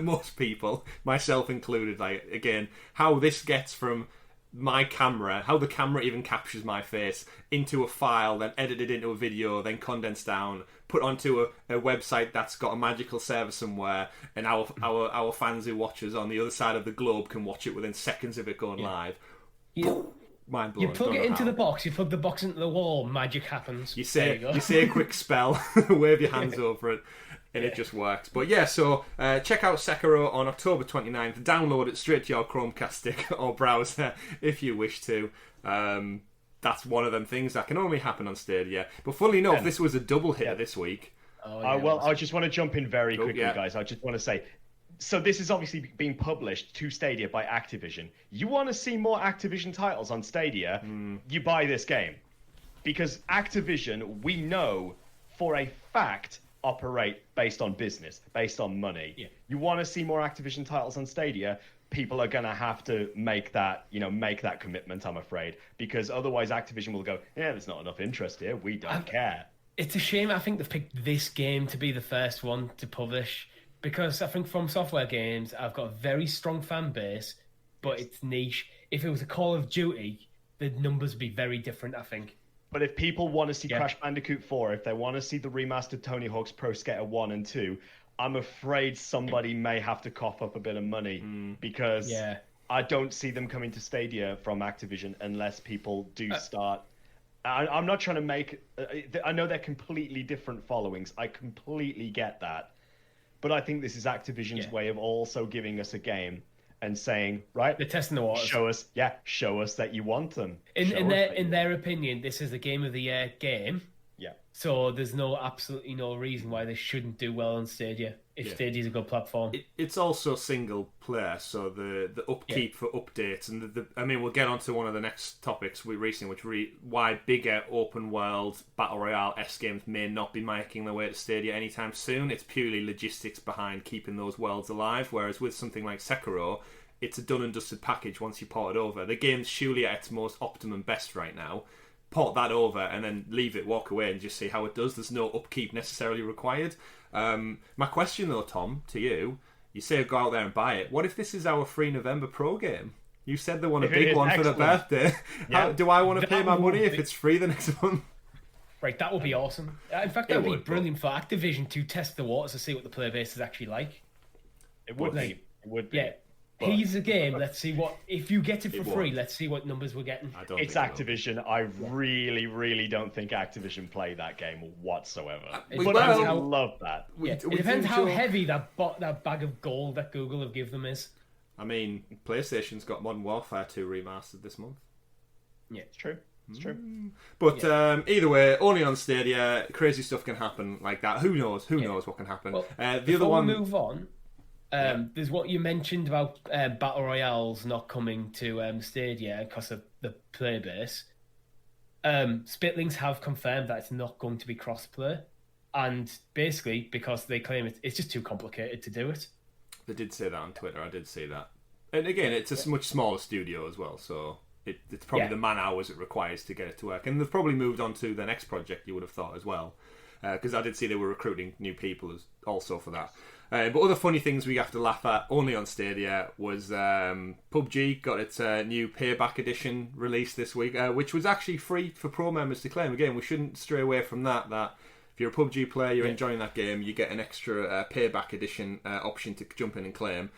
most people, myself included. Like, again, how this gets from my camera, how the camera even captures my face into a file, then edited into a video, then condensed down, put onto a website that's got a magical server somewhere, and our fans who watch us on the other side of the globe can watch it within seconds of it going live. Mind blowing. You plug it into the box, you plug the box into the wall, magic happens. You say a quick spell, wave your hands over it, and it just works. But yeah, so check out Sekiro on October 29th. Download it straight to your Chromecast stick or browser if you wish to. That's one of them things that can only happen on Stadia. But funnily enough, this was a double hitter this week. I just want to jump in very quickly, guys. I just want to say, so this is obviously being published to Stadia by Activision. You want to see more Activision titles on Stadia, you buy this game. Because Activision, we know for a fact, operate based on business, based on money. Yeah. You want to see more Activision titles on Stadia, people are going to have to make that commitment, I'm afraid. Because otherwise Activision will go, there's not enough interest here, we don't care. It's a shame, I think they've picked this game to be the first one to publish. Because I think From Software games, I've got a very strong fan base, but it's niche. If it was a Call of Duty, the numbers would be very different, I think. But if people want to see Crash Bandicoot 4, if they want to see the remastered Tony Hawk's Pro Skater 1 and 2, I'm afraid somebody may have to cough up a bit of money because I don't see them coming to Stadia from Activision unless people do start I'm not trying to make. I know they're completely different followings. I completely get that, but I think this is Activision's way of also giving us a game and saying, right, they're testing the waters. Show us that you want them. In their opinion, this is a Game of the Year game. Yeah. So there's absolutely no reason why they shouldn't do well on Stadia if Stadia is a good platform. It's also single player, so the upkeep for updates and I mean, we'll get onto one of the next topics why bigger open world battle royale games may not be making their way to Stadia anytime soon. It's purely logistics behind keeping those worlds alive. Whereas with something like Sekiro, it's a done and dusted package once you port it over. The game's surely at its most optimum best right now. Port that over and then leave it, walk away and just see how it does. There's no upkeep necessarily required. My question though, Tom, to you say go out there and buy it. What if this is our free November Pro game? You said they want a big one for the birthday. How do I want to pay my money if it's free the next month? Right, that would be awesome. In fact, that would be brilliant for Activision to test the waters to see what the player base is actually like. It would be. It would be. Yeah. Here's a game. Let's see what. If you get it for free, let's see what numbers we're getting. It's Activision. I really, really don't think Activision play that game whatsoever. But I would love that. It depends how heavy that bag of gold that Google have given them is. I mean, PlayStation's got Modern Warfare 2 remastered this month. Yeah, it's true. It's true. But either way, only on Stadia, crazy stuff can happen like that. Who knows? Who knows what can happen? Well, the other one. We move on. There's what you mentioned about battle royales not coming to Stadia because of the player base. Spitlings have confirmed that it's not going to be cross-play, and basically because they claim it's just too complicated to do it. They did say that on Twitter. I did see that, and again, it's a much smaller studio as well, so it's probably the man hours it requires to get it to work. And they've probably moved on to the next project. You would have thought as well, because I did see they were recruiting new people also for that. But other funny things we have to laugh at only on Stadia was PUBG got its new payback edition released this week, which was actually free for pro members to claim. Again, we shouldn't stray away from that if you're a PUBG player, you're enjoying that game, you get an extra payback edition option to jump in and claim.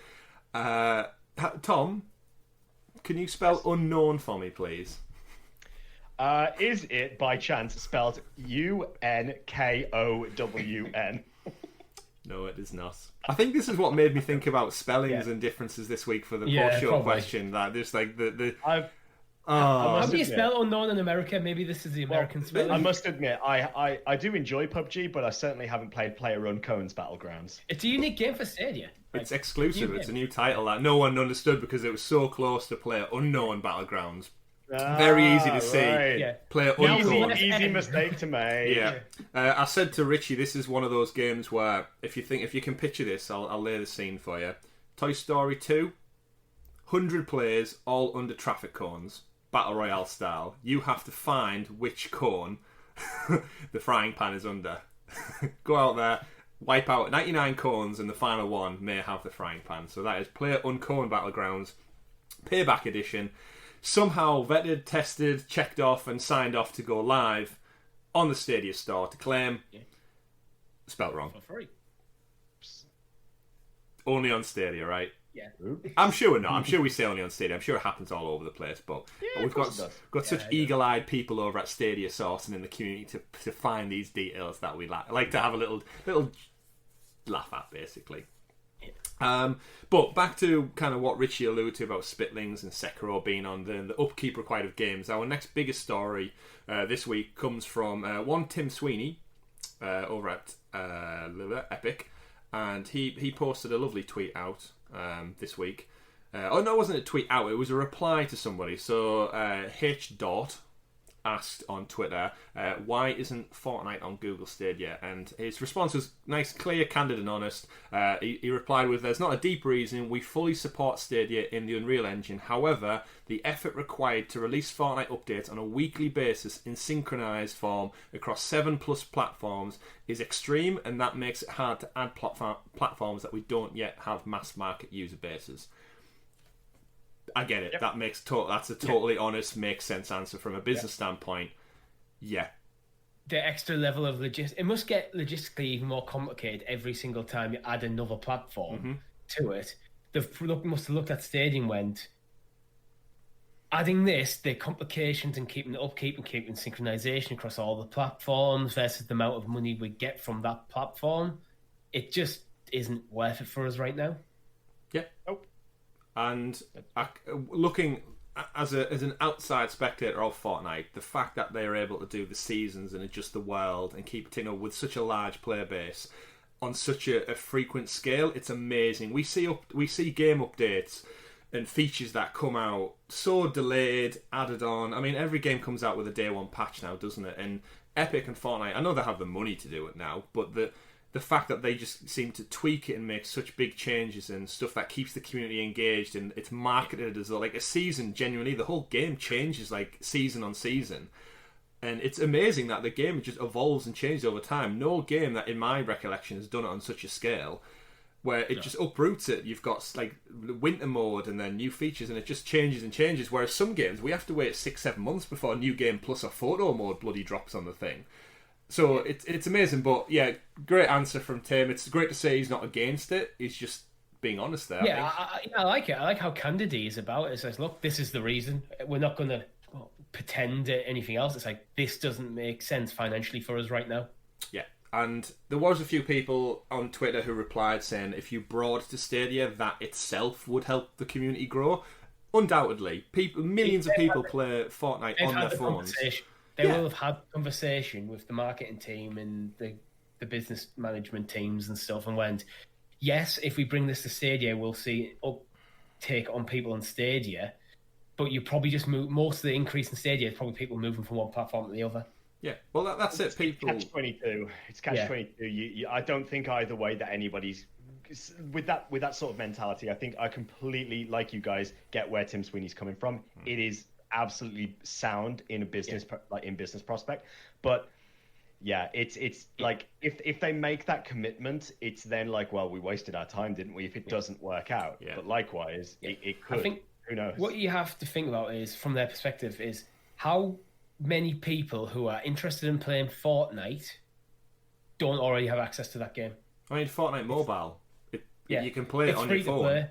Tom, can you spell unknown for me, please? Is it by chance spelled UNKOWN? No, it is not. I think this is what made me think about spellings and differences this week for the post-show question. That just like how do you spell unknown in America? Maybe this is the American spelling. I must admit, I do enjoy PUBG, but I certainly haven't played PlayerUnknown's Battlegrounds. It's a unique game for Stadia. It's exclusive. It's a new title that no one understood because it was so close to PlayerUnknown Battlegrounds. Very easy to see. Right. PlayerUnknown. Easy mistake to make. Yeah. I said to Richie, this is one of those games where if you can picture this, I'll lay the scene for you. Toy Story 2, 100 players, all under traffic cones, battle royale style. You have to find which cone the frying pan is under. Go out there, wipe out 99 cones, and the final one may have the frying pan. So that is PlayerUnknown Battlegrounds, Payback Edition. Somehow vetted, tested, checked off, and signed off to go live on the Stadia store to claim. Spelled wrong. For free. Only on Stadia, right? Yeah. I'm sure we're not. I'm sure we say only on Stadia. I'm sure it happens all over the place, but we've got such eagle-eyed people over at Stadia Source and in the community to find these details that we like to have a little laugh at, basically. But back to kind of what Richie alluded to about Spitlings and Sekiro being on the upkeep required of games. Our next biggest story this week comes from one Tim Sweeney over at Epic, and he posted a lovely tweet out this week. Oh no, it wasn't a tweet out, it was a reply to somebody. So H. asked on Twitter, why isn't Fortnite on Google Stadia? And his response was nice, clear, candid and honest. He replied with, there's not a deep reason. We fully support Stadia in the Unreal Engine. However, the effort required to release Fortnite updates on a weekly basis in synchronized form across 7+ platforms is extreme, and that makes it hard to add platforms that we don't yet have mass market user bases. I get it. Yep. That's a totally honest, makes sense answer from a business standpoint. Yeah. The extra level of it must get logistically even more complicated every single time you add another platform to it. They must have looked at Stadia and went, adding this, the complications and keeping the upkeep and keeping synchronization across all the platforms versus the amount of money we get from that platform, it just isn't worth it for us right now. Yeah. Oh. And looking as an outside spectator of Fortnite, the fact that they're able to do the seasons and adjust the world and keep it, with such a large player base on such a frequent scale, it's amazing. We see game updates and features that come out so delayed, added on. I mean, every game comes out with a day one patch now, doesn't it? And Epic and Fortnite, I know they have the money to do it now, but the fact that they just seem to tweak it and make such big changes and stuff that keeps the community engaged, and it's marketed as like a season. Genuinely, the whole game changes like season on season, and it's amazing that the game just evolves and changes over time. No game that, in my recollection, has done it on such a scale where it just uproots it. You've got like winter mode and then new features, and it just changes and changes. Whereas some games we have to wait 6-7 months before a new game plus a photo mode bloody drops on the thing. So it's amazing, but yeah, great answer from Tim. It's great to say he's not against it. He's just being honest there. Yeah, I like it. I like how candid he is about it. It says, look, this is the reason. We're not going to pretend anything else. It's like, this doesn't make sense financially for us right now. Yeah, and there was a few people on Twitter who replied saying if you brought to Stadia, that itself would help the community grow. Undoubtedly, millions of people play Fortnite on their phones. They will have had conversation with the marketing team and the business management teams and stuff, and went, yes, if we bring this to Stadia, we'll see uptake on people on Stadia, but you probably just most of the increase in Stadia is probably people moving from one platform to the other. Yeah, well, that's it. People, catch-22. It's catch-22. I don't think either way that anybody's with that sort of mentality. I think I completely, like you guys, get where Tim Sweeney's coming from. It is absolutely sound in a business business prospect, but yeah, it's like if they make that commitment, it's then like, well, we wasted our time, didn't we, if it doesn't work out. But likewise, it could. I think, who knows, what you have to think about is, from their perspective, is how many people who are interested in playing Fortnite don't already have access to that game. I mean, Fortnite Mobile, you can play it on your phone. Play.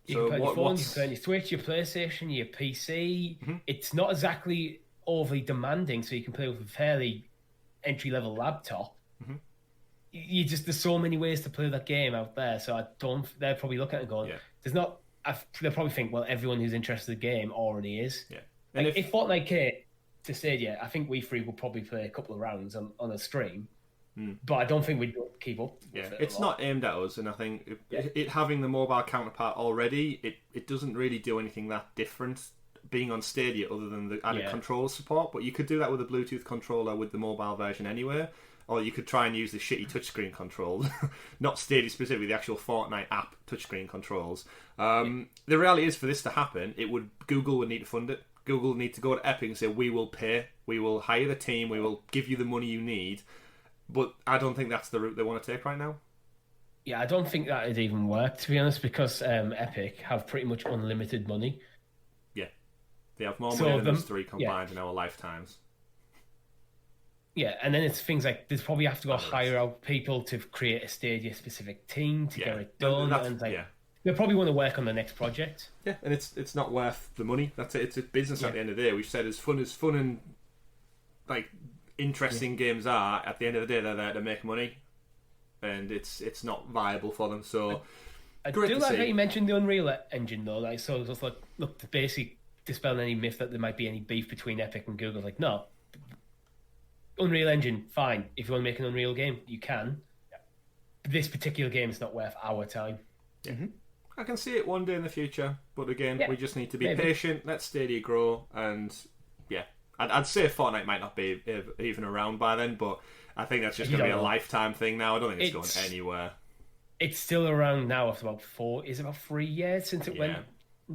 You can play on your phone, you can play on your Switch, your PlayStation, your PC. Mm-hmm. It's not exactly overly demanding, so you can play with a fairly entry-level laptop. Mm-hmm. There's so many ways to play that game out there, so they're probably looking at it going, they'll probably think, well, everyone who's interested in the game already is. Yeah. And if Fortnite came to Stadia, I think we three will probably play a couple of rounds on a stream. But I don't think we'd keep up with it. It's not aimed at us, and I think it having the mobile counterpart already, it doesn't really do anything that different being on Stadia other than the added controller support. But you could do that with a Bluetooth controller with the mobile version anyway, or you could try and use the shitty touchscreen controls, not Stadia specifically, the actual Fortnite app touchscreen controls. The reality is, for this to happen, Google would need to fund it. Google would need to go to Epic and say, we will pay, we will hire the team, we will give you the money you need. But I don't think that's the route they want to take right now. Yeah, I don't think that would even work, to be honest, because Epic have pretty much unlimited money. Yeah. They have more money than us three combined in our lifetimes. Yeah, and then it's things like they probably have to go hire out people to create a Stadia-specific team to get it done. They'll probably want to work on the next project. Yeah, and it's not worth the money. That's it. It's a business at the end of the day. We've said as fun and like interesting games are, at the end of the day they're there to make money, and it's not viable for them. So I do like how you mentioned the Unreal Engine though. Like, so it's like, look, to basically dispel any myth that there might be any beef between Epic and Google. Like, no, Unreal Engine, fine. If you want to make an Unreal game, you can. This particular game is not worth our time. Yeah. Mm-hmm. I can see it one day in the future, but again, we just need to be patient. Let Stadia grow, and I'd say Fortnite might not be even around by then, but I think that's just going to be a lifetime thing now. I don't think it's going anywhere. It's still around now after about 3 years since it went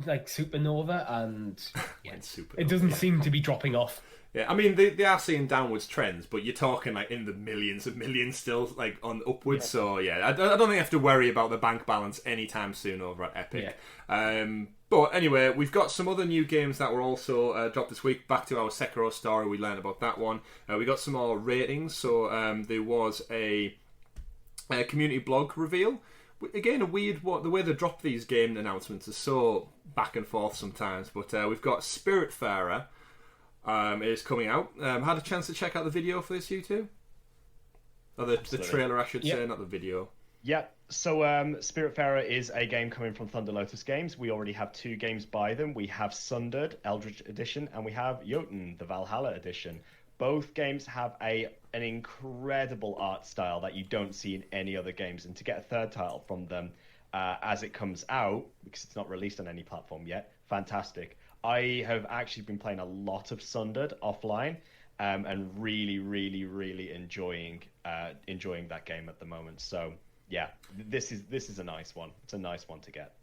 like supernova, and it doesn't seem to be dropping off. Yeah, I mean, they are seeing downwards trends, but you're talking like in the millions of millions still, like on upwards. Yeah. So I don't think you have to worry about the bank balance anytime soon over at Epic. Yeah. But anyway, we've got some other new games that were also dropped this week. Back to our Sekiro story, we learned about that one. We got some more ratings. So there was a community blog reveal again, a weird what the way they drop these game announcements is so back and forth sometimes. But we've got Spiritfarer is coming out. Had a chance to check out the video for this, you two? Or the trailer, I should say, not the video. Yep. So Spiritfarer is a game coming from Thunder Lotus Games. We already have 2 games by them. We have Sundered, Eldritch Edition, and we have Jotun, the Valhalla Edition. Both games have an incredible art style that you don't see in any other games. And to get a third title from them as it comes out, because it's not released on any platform yet, fantastic. I have actually been playing a lot of Sundered offline and really, really, really enjoying that game at the moment. So yeah, this is a nice one. It's a nice one to get.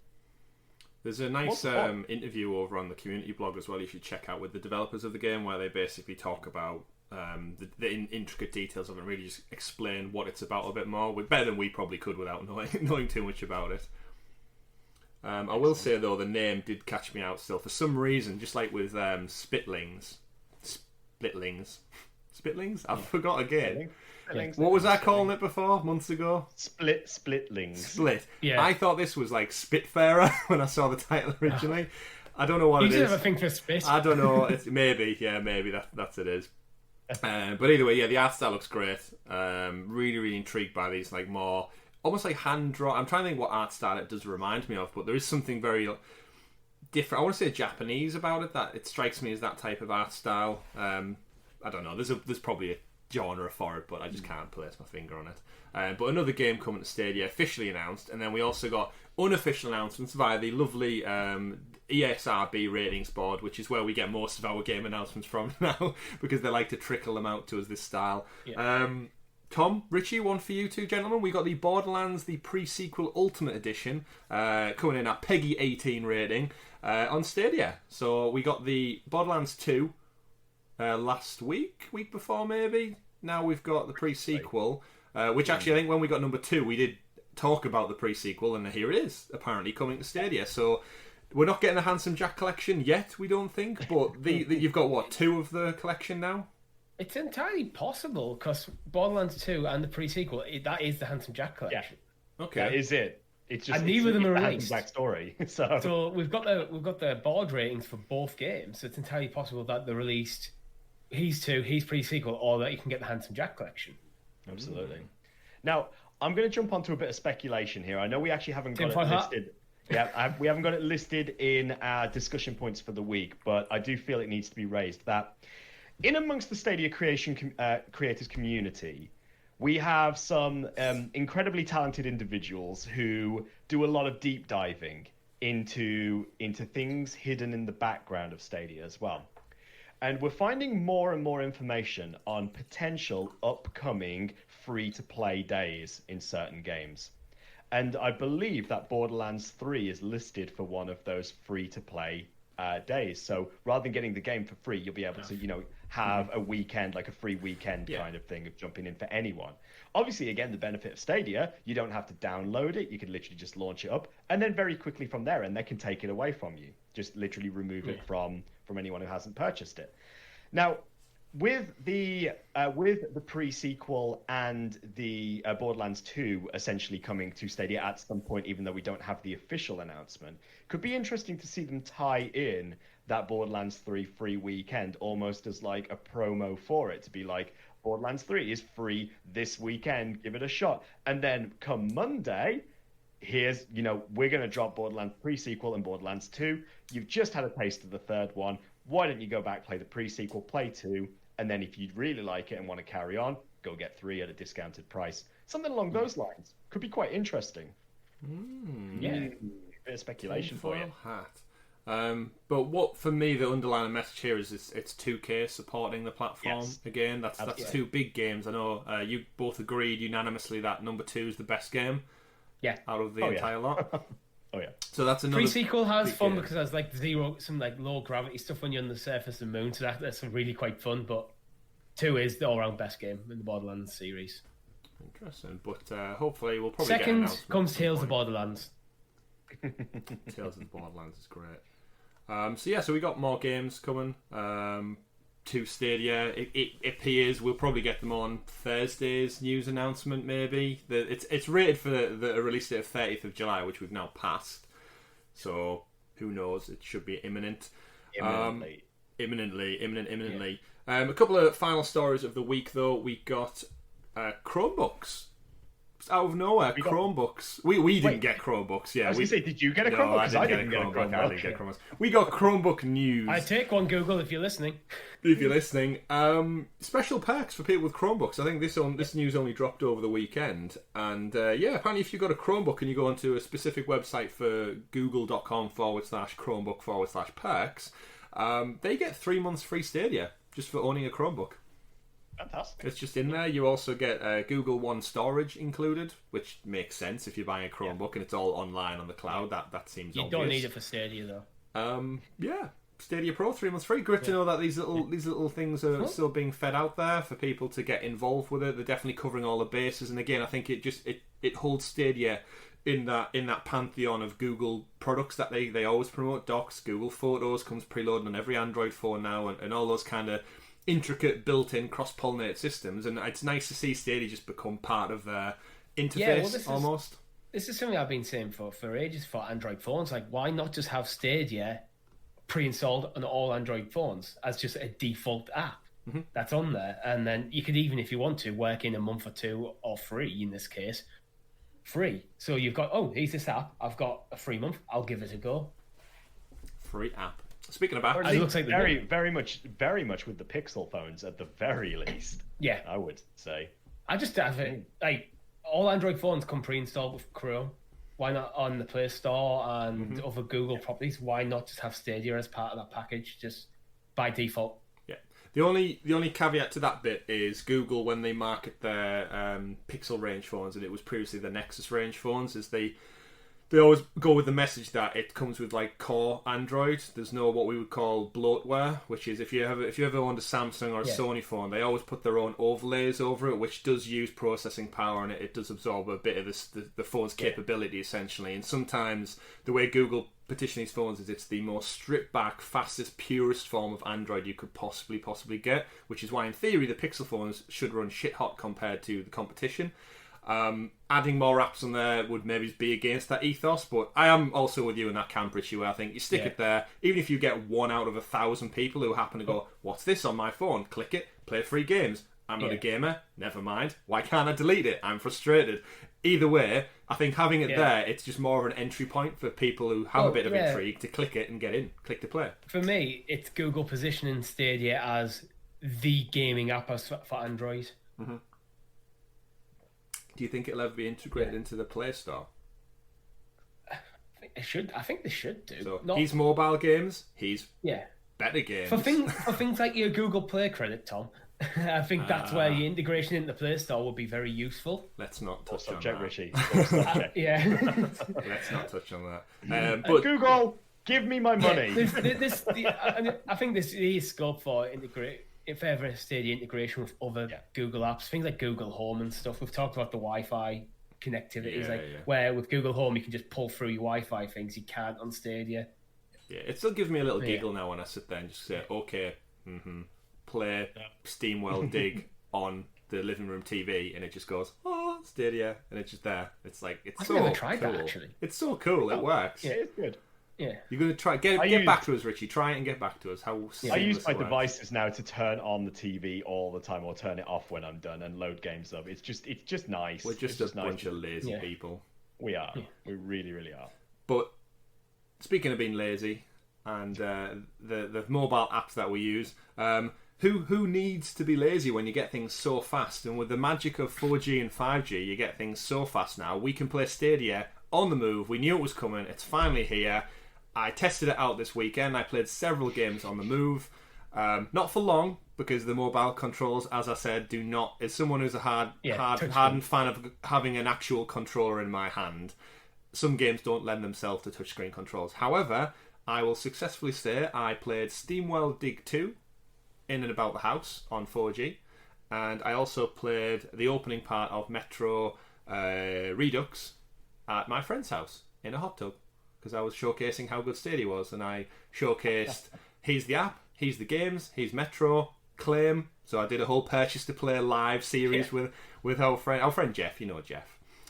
There's a nice interview over on the community blog as well you should check out with the developers of the game, where they basically talk about the intricate details of it and really just explain what it's about a bit more, better than we probably could without knowing too much about it. I will say, though, the name did catch me out still. For some reason, just like with Splitlings? I forgot again. What was I calling it before, months ago? Splitlings. Split. Yeah. I thought this was like Spitfarer when I saw the title originally. I don't know what it is. You did have a thing for spit. I don't know. It's maybe that's it is. But either way, yeah, the art style looks great. Really, really intrigued by these, like more almost like hand draw. I'm trying to think what art style it does remind me of, but there is something very different. I want to say Japanese about it. That it strikes me as that type of art style. I don't know. There's probably a genre for it, but I just can't place my finger on it. But another game coming to Stadia, officially announced, and then we also got unofficial announcements via the lovely ESRB ratings board, which is where we get most of our game announcements from now, because they like to trickle them out to us this style. Yeah. Tom, Richie, one for you two gentlemen. We got the Borderlands, the pre-sequel Ultimate Edition, coming in at PEGI 18 rating on Stadia. So we got the Borderlands 2 last week before maybe. Now we've got the pre-sequel, which actually I think when we got number 2 we did talk about the pre-sequel, and here it is, apparently coming to Stadia. So we're not getting a Handsome Jack collection yet, we don't think, but you've got, what, 2 of the collection now? It's entirely possible, because Borderlands 2 and the pre-sequel, that is the Handsome Jack collection. Yeah. Okay. That is it. It's just, and neither of them are released. Black story. So we've got the board ratings for both games, so it's entirely possible that they're released. He's pre-sequel, or that you can get the Handsome Jack collection. Absolutely. Now, I'm going to jump onto a bit of speculation here. I know we actually haven't got it listed. Yeah, we haven't got it listed in our discussion points for the week, but I do feel it needs to be raised that in amongst the Stadia creators community, we have some incredibly talented individuals who do a lot of deep diving into things hidden in the background of Stadia as well. And we're finding more and more information on potential upcoming free-to-play days in certain games. And I believe that Borderlands 3 is listed for one of those free-to-play days. So rather than getting the game for free, you'll be able to, have a weekend, like a free weekend kind of thing of jumping in for anyone. Obviously, again, the benefit of Stadia, you don't have to download it. You can literally just launch it up, and then very quickly from there, and they can take it away from you. Just literally remove it from anyone who hasn't purchased it. Now, with the pre-sequel and the Borderlands 2 essentially coming to Stadia at some point, even though we don't have the official announcement, could be interesting to see them tie in that Borderlands 3 free weekend almost as like a promo for it, to be like, Borderlands 3 is free this weekend, give it a shot. And then come Monday, here's, we're going to drop Borderlands pre-sequel and Borderlands 2. You've just had a taste of the third one. Why don't you go back, play the pre-sequel, play 2, and then if you really like it and want to carry on, go get 3 at a discounted price. Something along those lines. Could be quite interesting. Yeah. A bit of speculation for you. Hat. But what, for me, the underlying message here is it's 2K supporting the platform. Yes. Again. That's 2 big games. I know you both agreed unanimously that number 2 is the best game. Yeah. Out of the entire lot. Oh yeah. So that's another pre-sequel has fun game. Because it has like some like low gravity stuff when you're on the surface of the moon. So that's really quite fun. But 2 is the all-round best game in the Borderlands series. Interesting, but hopefully we'll probably second get an comes Tales of Borderlands. Tales of Borderlands is great. So we got more games coming. to Stadia. It appears we'll probably get them on Thursday's news announcement. Maybe it's rated for the release date of 30th of July, which we've now passed. So who knows? It should be imminent. Imminently. A couple of final stories of the week, though. We got Chromebooks. Out of nowhere, Chromebooks. We didn't get Chromebooks. Yeah, I was going to say, did you get a Chromebook? Because I didn't get a Chromebook. I didn't get Chromebooks. We got Chromebook news. I take one, Google, if you're listening. If you're listening, special perks for people with Chromebooks. I think this news only dropped over the weekend, and apparently if you've got a Chromebook and you go onto a specific website for google.com/Chromebook/perks, they get 3 months free Stadia just for owning a Chromebook. Fantastic. It's just in there. You also get Google One storage included, which makes sense if you're buying a Chromebook and it's all online on the cloud. That seems obvious. You don't need it for Stadia, though. Stadia Pro, 3 months free. Great to know that these little things are still being fed out there for people to get involved with it. They're definitely covering all the bases. And again, I think it holds Stadia in that pantheon of Google products that they always promote. Docs, Google Photos comes preloaded on every Android phone now, and all those kind of intricate built-in cross-pollinated systems, and it's nice to see Stadia just become part of their interface almost. This is something I've been saying for ages for Android phones. Like, why not just have Stadia pre-installed on all Android phones as just a default app that's on there, and then you could, even if you want to, work in a month or two, or free in this case, free. So you've got, here's this app, I've got a free month, I'll give it a go. Free app. Speaking of apps, it looks like very much with the Pixel phones at the very least. Yeah, I would say. I just have it like all Android phones come pre-installed with Chrome. Why not on the Play Store and other Google properties? Why not just have Stadia as part of that package, just by default? Yeah. The only caveat to that bit is Google, when they market their Pixel range phones, and it was previously the Nexus range phones, is they always go with the message that it comes with like core Android. There's no what we would call bloatware, which is if you ever owned a Samsung or a Sony phone, they always put their own overlays over it, which does use processing power, and it does absorb a bit of the phone's capability essentially. And sometimes the way Google petition these phones is it's the most stripped back, fastest, purest form of Android you could possibly get, which is why in theory the Pixel phones should run shit hot compared to the competition. Adding more apps on there would maybe be against that ethos, but I am also with you in that camp, Richie, where I think you stick it there, even if you get 1 out of 1,000 people who happen to go, what's this on my phone? Click it, play free games. I'm not a gamer, never mind. Why can't I delete it? I'm frustrated. Either way, I think having it there, it's just more of an entry point for people who have a bit of intrigue to click it and get in, click to play. For me, it's Google positioning Stadia as the gaming app for Android. Mm-hmm. Do you think it'll ever be integrated into the Play Store? I think they should do. So he's mobile games. He's better games. For things like your Google Play credit, Tom. I think that's where your integration into the Play Store would be very useful. Let's not touch on that, Richie. Let's not touch on that. But Google, give me my money. I think this is scope for if ever Stadia integration with other Google apps, things like Google Home and stuff. We've talked about the Wi-Fi connectivity, where with Google Home you can just pull through your Wi-Fi things you can't on Stadia. Yeah, it still gives me a little giggle now when I sit there and just say, okay, play Steamwell Dig on the living room TV, and it just goes, Stadia, and it's just there. It's like, I've never tried that, actually. It's so cool. It works. Yeah, it's good. Yeah, you're going to try get back to us, Richie. Try it and get back to us. I use my devices now to turn on the TV all the time, or turn it off when I'm done, and load games up. It's just nice. We're just a bunch of lazy people. We are. We really, really are. But speaking of being lazy and the mobile apps that we use, who needs to be lazy when you get things so fast? And with the magic of 4G and 5G, you get things so fast now. We can play Stadia on the move. We knew it was coming. It's finally here. I tested it out this weekend. I played several games on the move. Not for long, because the mobile controls, as I said, do not... As someone who's a hardened fan of having an actual controller in my hand, some games don't lend themselves to touchscreen controls. However, I will successfully say I played Steamwell Dig 2 in and about the house on 4G, and I also played the opening part of Metro Redux at my friend's house in a hot tub, because I was showcasing how good Stadia was, and I showcased here's the app, here's the games, here's Metro, claim. So I did a whole purchase to play live series with our friend Jeff. You know Jeff.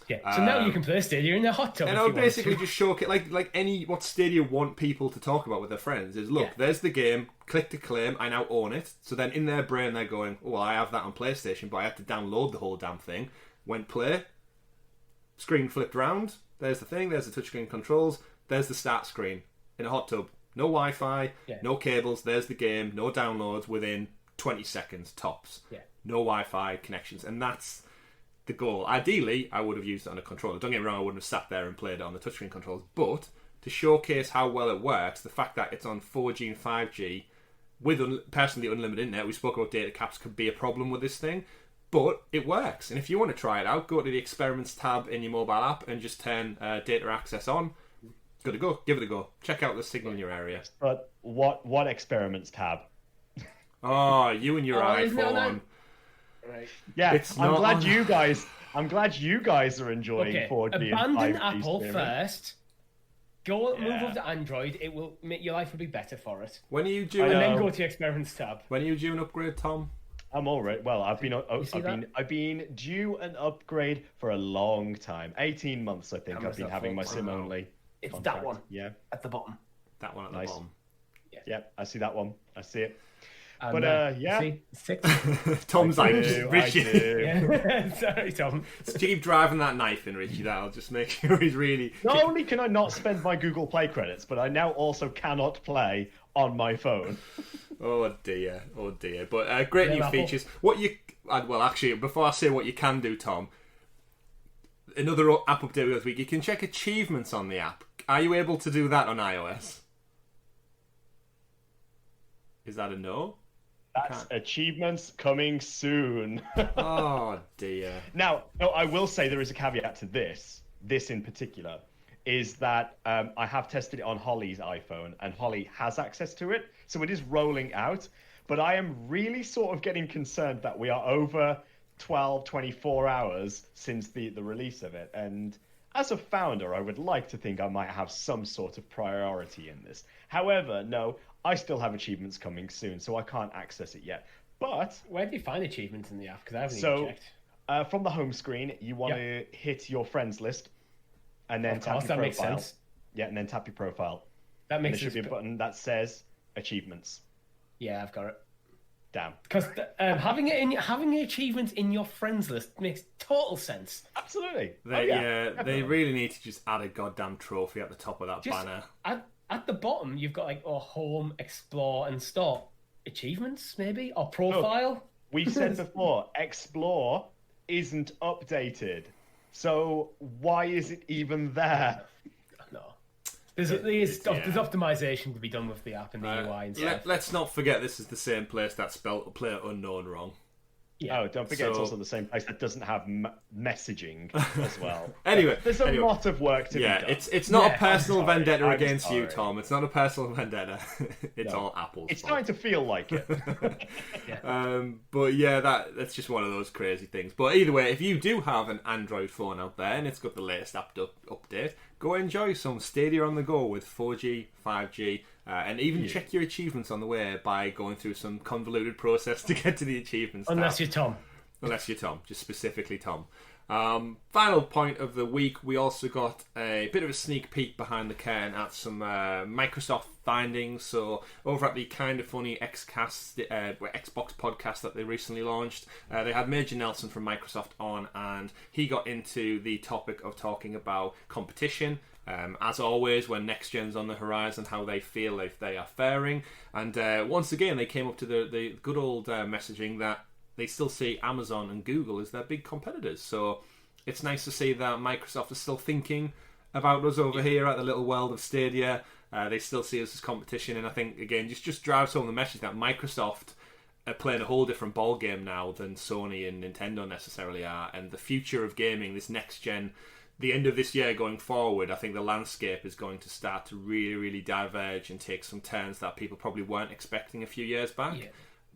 Yeah. So now you can play Stadia in the hot tub. And I would basically just showcase like what Stadia want people to talk about with their friends is look, there's the game, click to claim, I now own it. So then in their brain they're going, oh, well, I have that on PlayStation, but I had to download the whole damn thing. Went play, screen flipped round, there's the thing, there's the touchscreen controls, there's the start screen in a hot tub. No Wi-Fi, no cables, there's the game, no downloads within 20 seconds tops. Yeah. No Wi-Fi connections, and that's the goal. Ideally, I would have used it on a controller. Don't get me wrong, I wouldn't have sat there and played it on the touchscreen controls, but to showcase how well it works, the fact that it's on 4G and 5G with personally unlimited internet, we spoke about data caps could be a problem with this thing, but it works. And if you want to try it out, go to the Experiments tab in your mobile app and just turn data access on. Good to go. Give it a go. Check out the signal in your area. But what Experiments tab? Oh, you and your iPhone. Right. Yeah, I'm glad you guys are enjoying 4G Abandon and 5G Apple streaming. first. Move over to Android. It will make your life will be better for it. When are you due? And then go to Experiments tab. When are you due an upgrade, Tom? I'm all right. Well, I've been due an upgrade for a long time. 18 months, I think. I've been having my SIM only. It's contract. that one. Yeah. At the bottom. That one at the bottom. Yeah, I see that one. I see it. And, But yeah. See, 6. Tom's like, Richie. Yeah. Sorry, Tom. Keep driving that knife in, Richie. That'll just make sure he's really. Not only can I not spend my Google Play credits, but I now also cannot play on my phone. Oh dear. But great new features. What you well, actually, before I say what you can do, Tom, another app update this week. You can check achievements on the app. Are you able to do that on iOS? Is that a no? That's achievements coming soon. Oh dear. Now, no, I will say there is a caveat to this. This in particular is that I have tested it on Holly's iPhone, and Holly has access to it, so it is rolling out. But I am really sort of getting concerned that we are over 12, 24 hours since the release of it. And as a founder, I would like to think I might have some sort of priority in this. However, no, I still have achievements coming soon, so I can't access it yet. But where do you find achievements in the app? Because I haven't even checked. From the home screen, you want to hit your friends list, and then tap your profile. That makes sense. Yeah, and then tap your profile. That makes sense. There should be a button that says achievements. Yeah, I've got it. Damn. Because having the achievements in your friends list makes total sense. Absolutely. They really need to just add a goddamn trophy at the top of that banner. At the bottom, you've got like home, explore, and start achievements, maybe, or profile. Look, we've said before, explore isn't updated, so why is it even there? No, there's optimization to be done with the app and the UI and stuff. Let's not forget this is the same place that spelled Player Unknown wrong. Yeah. Oh, don't forget it's also the same place that doesn't have messaging as well. Anyway, there's a lot of work to be done. It's not a personal vendetta against you, Tom. It's not a personal vendetta. It's all Apple's It's fault. starting to feel like it. But yeah, that's just one of those crazy things. But either way, if you do have an Android phone out there and it's got the latest update, go enjoy some Stadia on the go with 4G, 5G. And even check your achievements on the way by going through some convoluted process to get to the achievements. Unless you're Tom. Unless you're Tom, just specifically Tom. Final point of the week, we also got a bit of a sneak peek behind the curtain at some Microsoft findings. So over at the Kind of Funny Xbox podcast that they recently launched, they had Major Nelson from Microsoft on, and he got into the topic of talking about competition. As always, when next gen's on the horizon, how they feel if they are faring, and once again they came up to the good old messaging that they still see Amazon and Google as their big competitors. So it's nice to see that Microsoft is still thinking about us over here at the little world of Stadia. They still see us as competition, and I think again just drives home the message that Microsoft are playing a whole different ball game now than Sony and Nintendo necessarily are, and the future of gaming, this next gen. The end of this year going forward, I think the landscape is going to start to really, really diverge and take some turns that people probably weren't expecting a few years back. Yeah.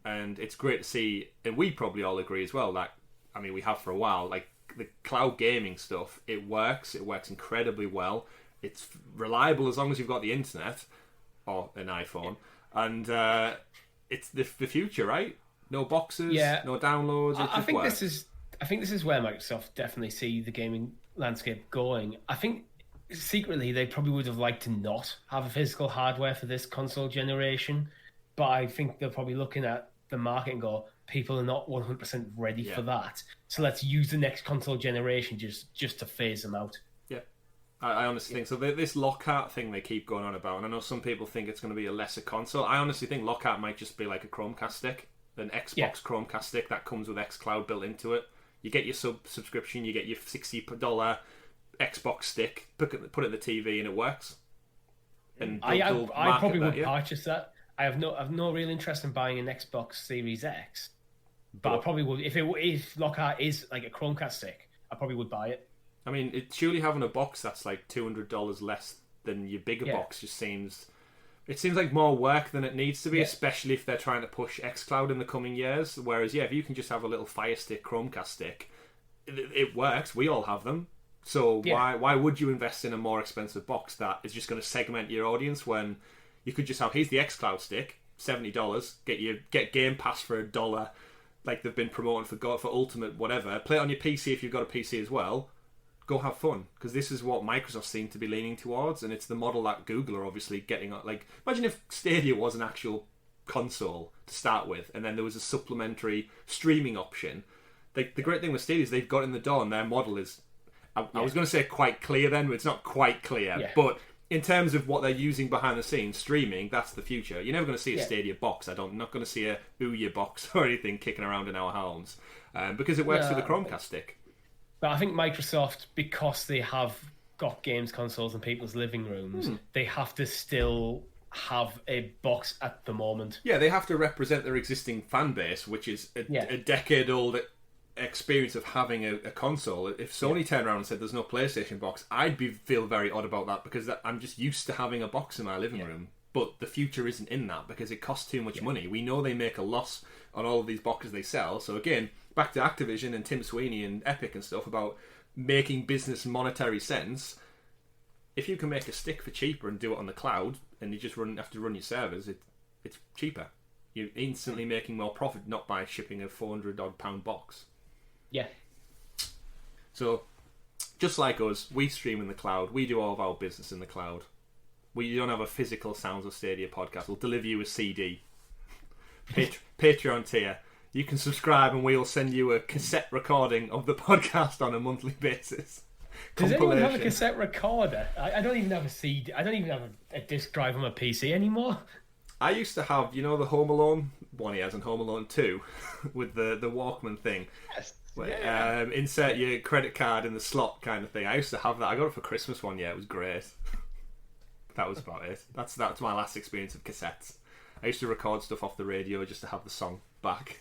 And it's great to see, and we probably all agree as well, that, I mean, we have for a while, like the cloud gaming stuff, it works incredibly well. It's reliable as long as you've got the internet or an iPhone. And it's the future, right? No boxes, Yeah. no downloads. I think this is where Microsoft definitely see the gaming landscape going. I think secretly they probably would have liked to not have a physical hardware for this console generation, but I think they're probably looking at the market and go, people are not 100% ready for that, so let's use the next console generation just to phase them out. Yeah, I honestly think so. This Lockhart thing they keep going on about, and I know some people think it's going to be a lesser console. I honestly think Lockhart might just be like a Chromecast stick, an Xbox Chromecast stick that comes with xCloud built into it. You get your subscription, you get your $60 Xbox stick, put it in the TV, and it works. And I probably would purchase that. I have no real interest in buying an Xbox Series X, but I probably would if Lockhart is like a Chromecast stick. I probably would buy it. I mean, surely having a box that's like $200 less than your bigger box just seems like more work than it needs to be, especially if they're trying to push xCloud in the coming years. Whereas, if you can just have a little Fire Stick Chromecast stick, it works. We all have them. So why would you invest in a more expensive box that is just going to segment your audience when you could just have, here's the xCloud stick, $70, get Game Pass for $1, like they've been promoting for Ultimate whatever. Play it on your PC if you've got a PC as well. Go have fun, because this is what Microsoft seem to be leaning towards, and it's the model that Google are obviously getting. Like, imagine if Stadia was an actual console to start with, and then there was a supplementary streaming option. The great thing with Stadia is they've got in the door, and their model is, I was going to say quite clear then, but it's not quite clear. But in terms of what they're using behind the scenes, streaming, that's the future. You're never going to see a Stadia box. I'm not going to see a Ouya box or anything kicking around in our homes, because it works with the Chromecast stick. But I think Microsoft, because they have got games consoles in people's living rooms, they have to still have a box at the moment. Yeah, they have to represent their existing fan base, which is a decade-old experience of having a console. If Sony turned around and said there's no PlayStation box, I'd feel very odd about that, because I'm just used to having a box in my living room. But the future isn't in that, because it costs too much money. We know they make a loss on all of these boxes they sell. So again, back to Activision and Tim Sweeney and Epic and stuff about making business monetary sense. If you can make a stick for cheaper and do it on the cloud, and you just have to run your servers, it's cheaper. You're instantly making more profit, not by shipping a £400 box. Yeah. So, just like us, we stream in the cloud. We do all of our business in the cloud. We don't have a physical Sounds of Stadia podcast. We'll deliver you a CD. Patreon tier. You can subscribe and we'll send you a cassette recording of the podcast on a monthly basis. Does anyone have a cassette recorder? I don't even have a CD. I don't even have a disc drive on my PC anymore. I used to have, the Home Alone one he has in Home Alone 2 with the Walkman thing. Yes. Where, insert your credit card in the slot kind of thing. I used to have that. I got it for Christmas one year. It was great. That was about it. That's my last experience of cassettes. I used to record stuff off the radio just to have the song back.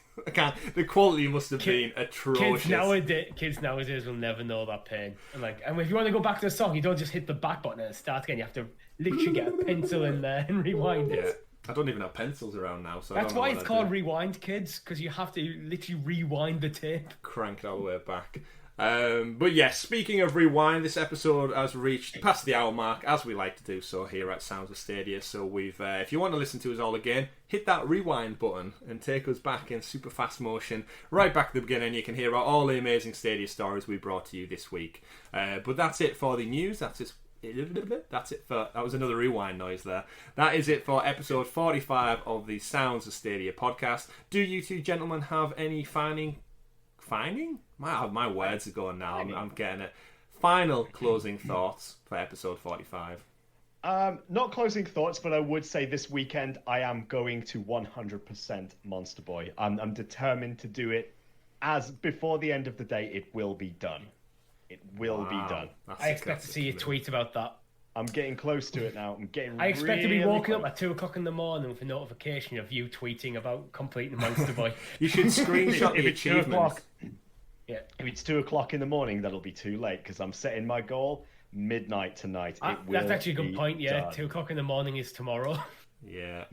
The quality must have been atrocious. Kids nowadays will never know that pain. And if you want to go back to the song, you don't just hit the back button and start again. You have to literally get a pencil in there and rewind it. Yeah. I don't even have pencils around now, so that's why it's called Rewind, kids, because you have to literally rewind the tape. Crank it all the way back. But yes, speaking of rewind, this episode has reached past the hour mark, as we like to do so here at Sounds of Stadia. So we've, if you want to listen to us all again, hit that rewind button and take us back in super fast motion, right back at the beginning. You can hear about all the amazing Stadia stories we brought to you this week. But that's it for the news. That's it. That was another rewind noise there. That is it for episode 45 of the Sounds of Stadia podcast. Do you two gentlemen have any finding? My words are going now. I'm getting it. Final closing thoughts for episode 45. Not closing thoughts, but I would say this weekend I am going to 100% Monster Boy. I'm determined to do it. As before the end of the day, it will be done. It will be done. I expect to see you tweet about that. I'm getting close to it now. I expect to be walking up at 2 o'clock in the morning with a notification of you tweeting about completing Monster Boy. You should screenshot the achievements. Yeah. If it's 2 o'clock in the morning, that'll be too late, because I'm setting my goal midnight tonight. That's actually a good point. Yeah, done. 2 o'clock in the morning is tomorrow. Yeah,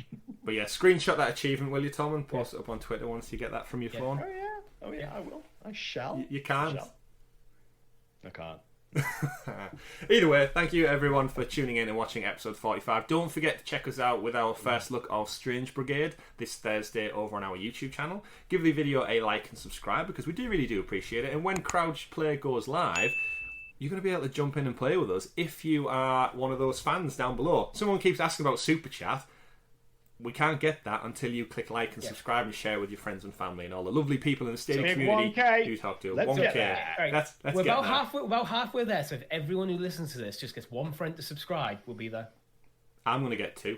but screenshot that achievement, will you, Tom, and post it up on Twitter once you get that from your phone. Oh yeah, I will. I shall. You can't. I can't. Either way, thank you everyone for tuning in and watching episode 45. Don't forget to check us out with our first look of Strange Brigade this Thursday over on our YouTube channel. Give the video a like and subscribe because we really do appreciate it. And when Crouch Play goes live, you're going to be able to jump in and play with us if you are one of those fans down below. Someone keeps asking about Super Chat. We can't get that until you click like and subscribe and share with your friends and family and all the lovely people in the Stadia community 1K. you talk to. Let's 1K. get there. Right. Let's We're get about halfway there. So if everyone who listens to this just gets one friend to subscribe, we'll be there. I'm going to get 2.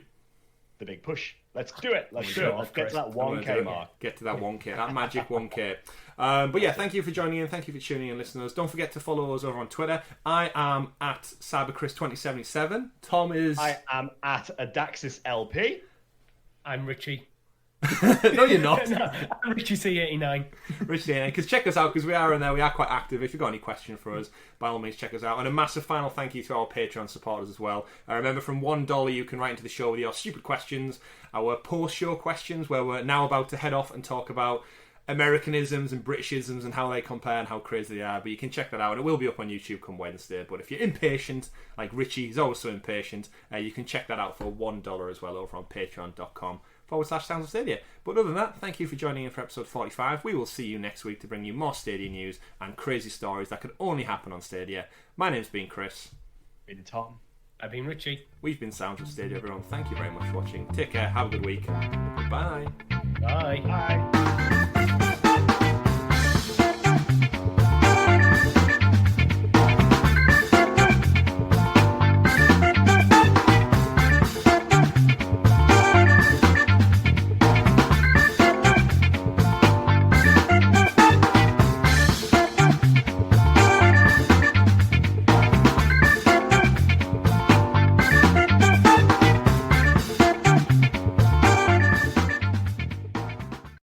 The big push. Let's do it. Let's do it. Let's get to that 1K mark. Get to that 1K, that magic 1K. But yeah, thank you for joining in. Thank you for tuning in, listeners. Don't forget to follow us over on Twitter. I am at CyberChris2077. Tom is... I am at AdaxisLP. I'm Richie. No, you're not. No, I'm Richie C89. Richie, because check us out because we are in there. We are quite active. If you've got any questions for us, by all means check us out. And a massive final thank you to our Patreon supporters as well. Remember, from $1 you can write into the show with your stupid questions, our post-show questions, where we're now about to head off and talk about Americanisms and Britishisms and how they compare and how crazy they are. But you can check that out, and it will be up on YouTube come Wednesday. But if you're impatient, like Richie, he's always so impatient, you can check that out for $1 as well over on patreon.com/Sounds of Stadia. But other than that, thank you for joining in for episode 45. We will see you next week to bring you more Stadia news and crazy stories that could only happen on Stadia. My name's been Chris. Been Tom. I've been Richie. We've been Sounds of Stadia, everyone. Thank you very much for watching. Take care. Have a good week. Bye. Bye. Bye.